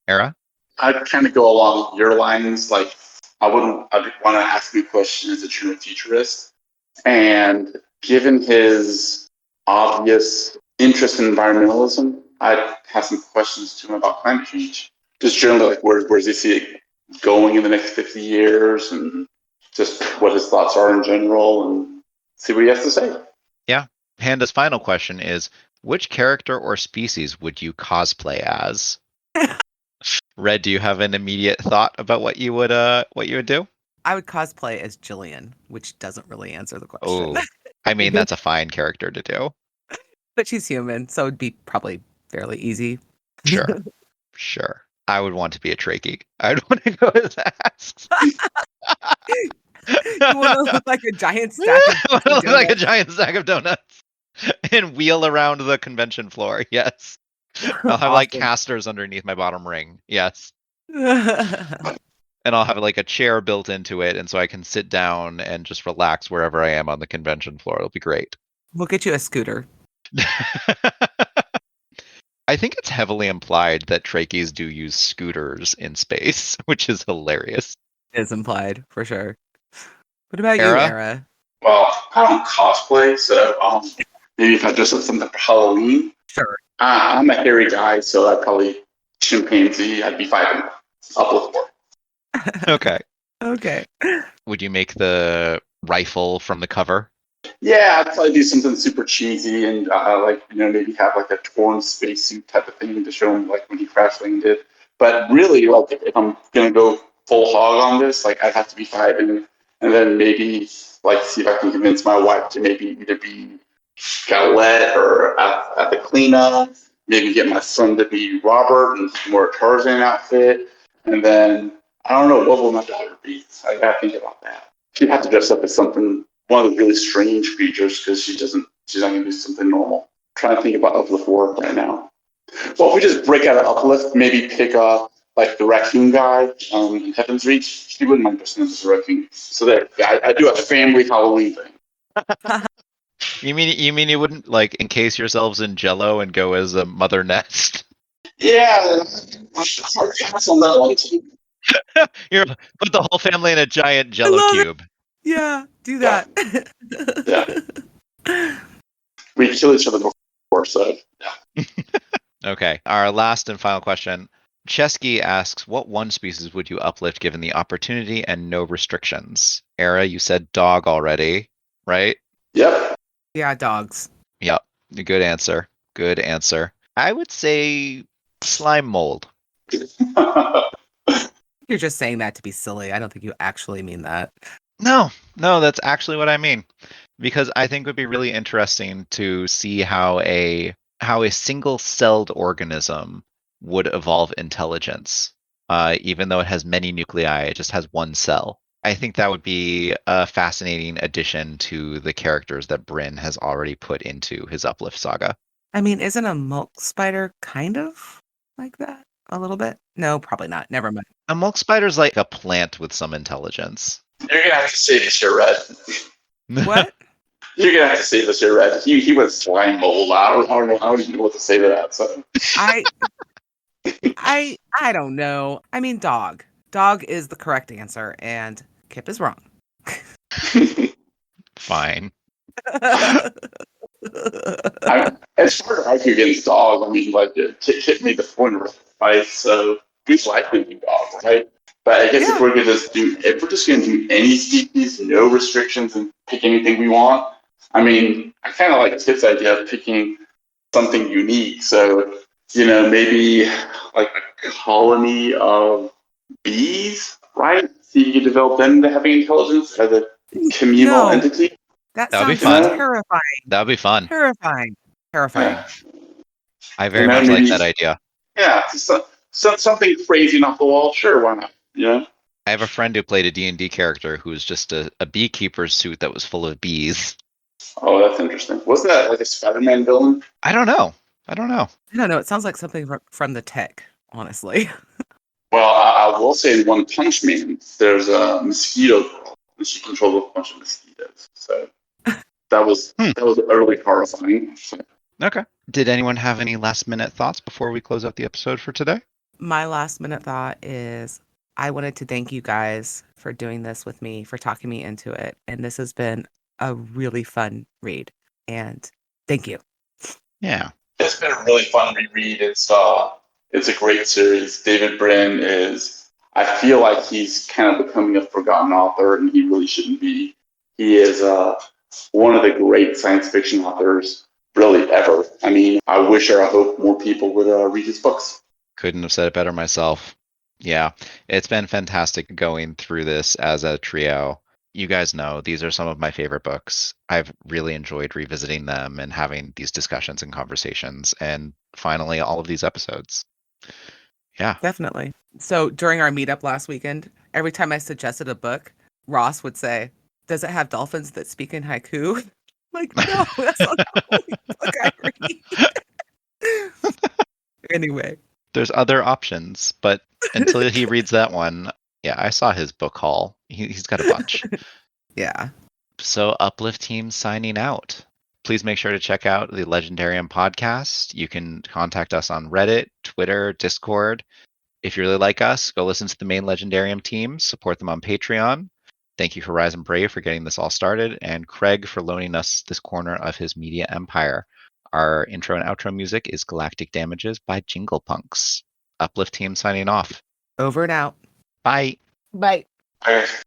Speaker 1: Era?
Speaker 2: I'd kind of go along your lines. Like, I'd want to ask you a question as a true futurist. And given his obvious interest in environmentalism, I'd have some questions to him about climate change. Just generally, like, where does he see it going in the next 50 years, and just what his thoughts are in general, and see what he has to say.
Speaker 1: Yeah. Panda's final question is, which character or species would you cosplay as? Red, do you have an immediate thought about what you would do?
Speaker 3: I would cosplay as Jillian, which doesn't really answer the question.
Speaker 1: Oh, I mean, that's a fine character to do.
Speaker 3: But she's human, so it'd be probably fairly easy.
Speaker 1: Sure. Sure. I would want to be a trachea. I'd want to go as asks.
Speaker 3: You want to look like a giant stack of
Speaker 1: I wanna look like a
Speaker 3: donuts.
Speaker 1: giant stack of donuts and wheel around the convention floor. Yes. I'll have like
Speaker 3: Awesome.
Speaker 1: casters underneath my bottom ring. Yes. And I'll have like a chair built into it, and so I can sit down and just relax wherever I am on the convention floor. It'll be great.
Speaker 3: We'll get you a scooter.
Speaker 1: I think it's heavily implied that trachees do use scooters in space, which is hilarious.
Speaker 3: Is implied, for sure. What about you,
Speaker 1: Era?
Speaker 3: Era?
Speaker 2: Well, I don't cosplay, so maybe if I dress up something for Halloween.
Speaker 3: Sure.
Speaker 2: I'm a hairy guy, so I'd probably chimpanzee. I'd be fighting Uplift War.
Speaker 1: Okay.
Speaker 3: Okay.
Speaker 1: Would you make the rifle from the cover?
Speaker 2: Yeah, I'd probably do something super cheesy and maybe have like a torn spacesuit type of thing to show him like when he crash landed. But really, like if I'm gonna go full hog on this, like I'd have to be fighting, and then maybe like see if I can convince my wife to maybe either be Galette or at the cleanup. Maybe get my son to be Robert and more Tarzan outfit, and then I don't know what will my daughter be. I gotta think about that. She'd have to dress up as something, one of the really strange creatures, because she's not gonna do something normal. I'm trying to think about Uplift War right now. Well, if we just break out of Uplift, maybe pick up like the raccoon guy in Heaven's Reach. She wouldn't mind dressing up as a raccoon. So there, I do a family Halloween thing.
Speaker 1: You mean you wouldn't like encase yourselves in Jello and go as a mother nest?
Speaker 2: Yeah, hard pass on that one too.
Speaker 1: You put the whole family in a giant Jello
Speaker 3: love it.
Speaker 1: cube.
Speaker 3: Yeah, do that.
Speaker 2: Yeah. We kill each other before, so yeah.
Speaker 1: Okay, our last and final question. Chesky asks, what one species would you uplift given the opportunity and no restrictions? Era, you said dog already, right?
Speaker 2: Yep.
Speaker 3: Yeah, dogs.
Speaker 1: Yep. Good answer. Good answer. I would say slime mold.
Speaker 3: You're just saying that to be silly. I don't think you actually mean that.
Speaker 1: No, that's actually what I mean. Because I think it would be really interesting to see how a single-celled organism would evolve intelligence. Even though it has many nuclei, it just has one cell. I think that would be a fascinating addition to the characters that Bryn has already put into his Uplift Saga.
Speaker 3: I mean, isn't a milk spider kind of like that? A little bit? No, probably not. Never mind.
Speaker 1: A milk spider's like a plant with some intelligence.
Speaker 2: You're gonna have to say this here, Red.
Speaker 3: What?
Speaker 2: You're gonna have to say this here, Red. He was slime mold. I don't know. I don't even know what to say to that. So
Speaker 3: I don't know. I mean, dog. Dog is the correct answer, and Kip is wrong.
Speaker 1: Fine.
Speaker 2: It's hard to argue against dog. I mean, like, Kip made the point, right? So we likely do dog, right? But I guess if we're just gonna do any species, no restrictions, and pick anything we want. I mean, I kind of like Tip's idea of picking something unique. So, maybe like a colony of bees, right? See, you can develop them into having intelligence as a communal entity.
Speaker 3: That
Speaker 1: That would be
Speaker 3: sounds
Speaker 1: fun.
Speaker 3: terrifying.
Speaker 1: That would be fun.
Speaker 3: Terrifying. Terrifying.
Speaker 1: I very
Speaker 2: And then
Speaker 1: much like
Speaker 2: maybe-
Speaker 1: that idea.
Speaker 2: Yeah, something crazy off the wall. Sure, why not?
Speaker 1: I have a friend who played a D&D character who was just a beekeeper's suit that was full of bees.
Speaker 2: Oh, that's interesting. Wasn't that like a Spider-Man villain?
Speaker 1: I don't know.
Speaker 3: I don't know. It sounds like something from the tech, honestly.
Speaker 2: Well, I will say in One Punch Man, there's a mosquito girl, and she controls a bunch of mosquitoes. So that was utterly horrifying.
Speaker 1: Okay. Did anyone have any last minute thoughts before we close out the episode for today?
Speaker 3: My last minute thought is I wanted to thank you guys for doing this with me, for talking me into it. And this has been a really fun read. And thank you.
Speaker 1: Yeah.
Speaker 2: It's been a really fun reread. It's a great series. David Brin I feel like he's kind of becoming a forgotten author, and he really shouldn't be. He is one of the great science fiction authors, really, ever. I mean, I wish or I hope more people would read his books.
Speaker 1: Couldn't have said it better myself. Yeah, it's been fantastic going through this as a trio. You guys know these are some of my favorite books. I've really enjoyed revisiting them and having these discussions and conversations, and finally all of these episodes. Yeah.
Speaker 3: Definitely. So during our meetup last weekend, every time I suggested a book, Ross would say, "Does it have dolphins that speak in haiku?" Like, no, that's not the only book I read. Anyway.
Speaker 1: There's other options, but until he reads that one, yeah, I saw his book haul. He's got a bunch.
Speaker 3: Yeah.
Speaker 1: So Uplift Team signing out. Please make sure to check out the Legendarium podcast. You can contact us on Reddit, Twitter, Discord. If you really like us, go listen to the main Legendarium team. Support them on Patreon. Thank you for Rise and Brave for getting this all started, and Craig for loaning us this corner of his media empire. Our intro and outro music is Galactic Damages by Jingle Punks. Uplift Team signing off.
Speaker 3: Over and out.
Speaker 1: Bye.
Speaker 3: Bye.
Speaker 2: All right.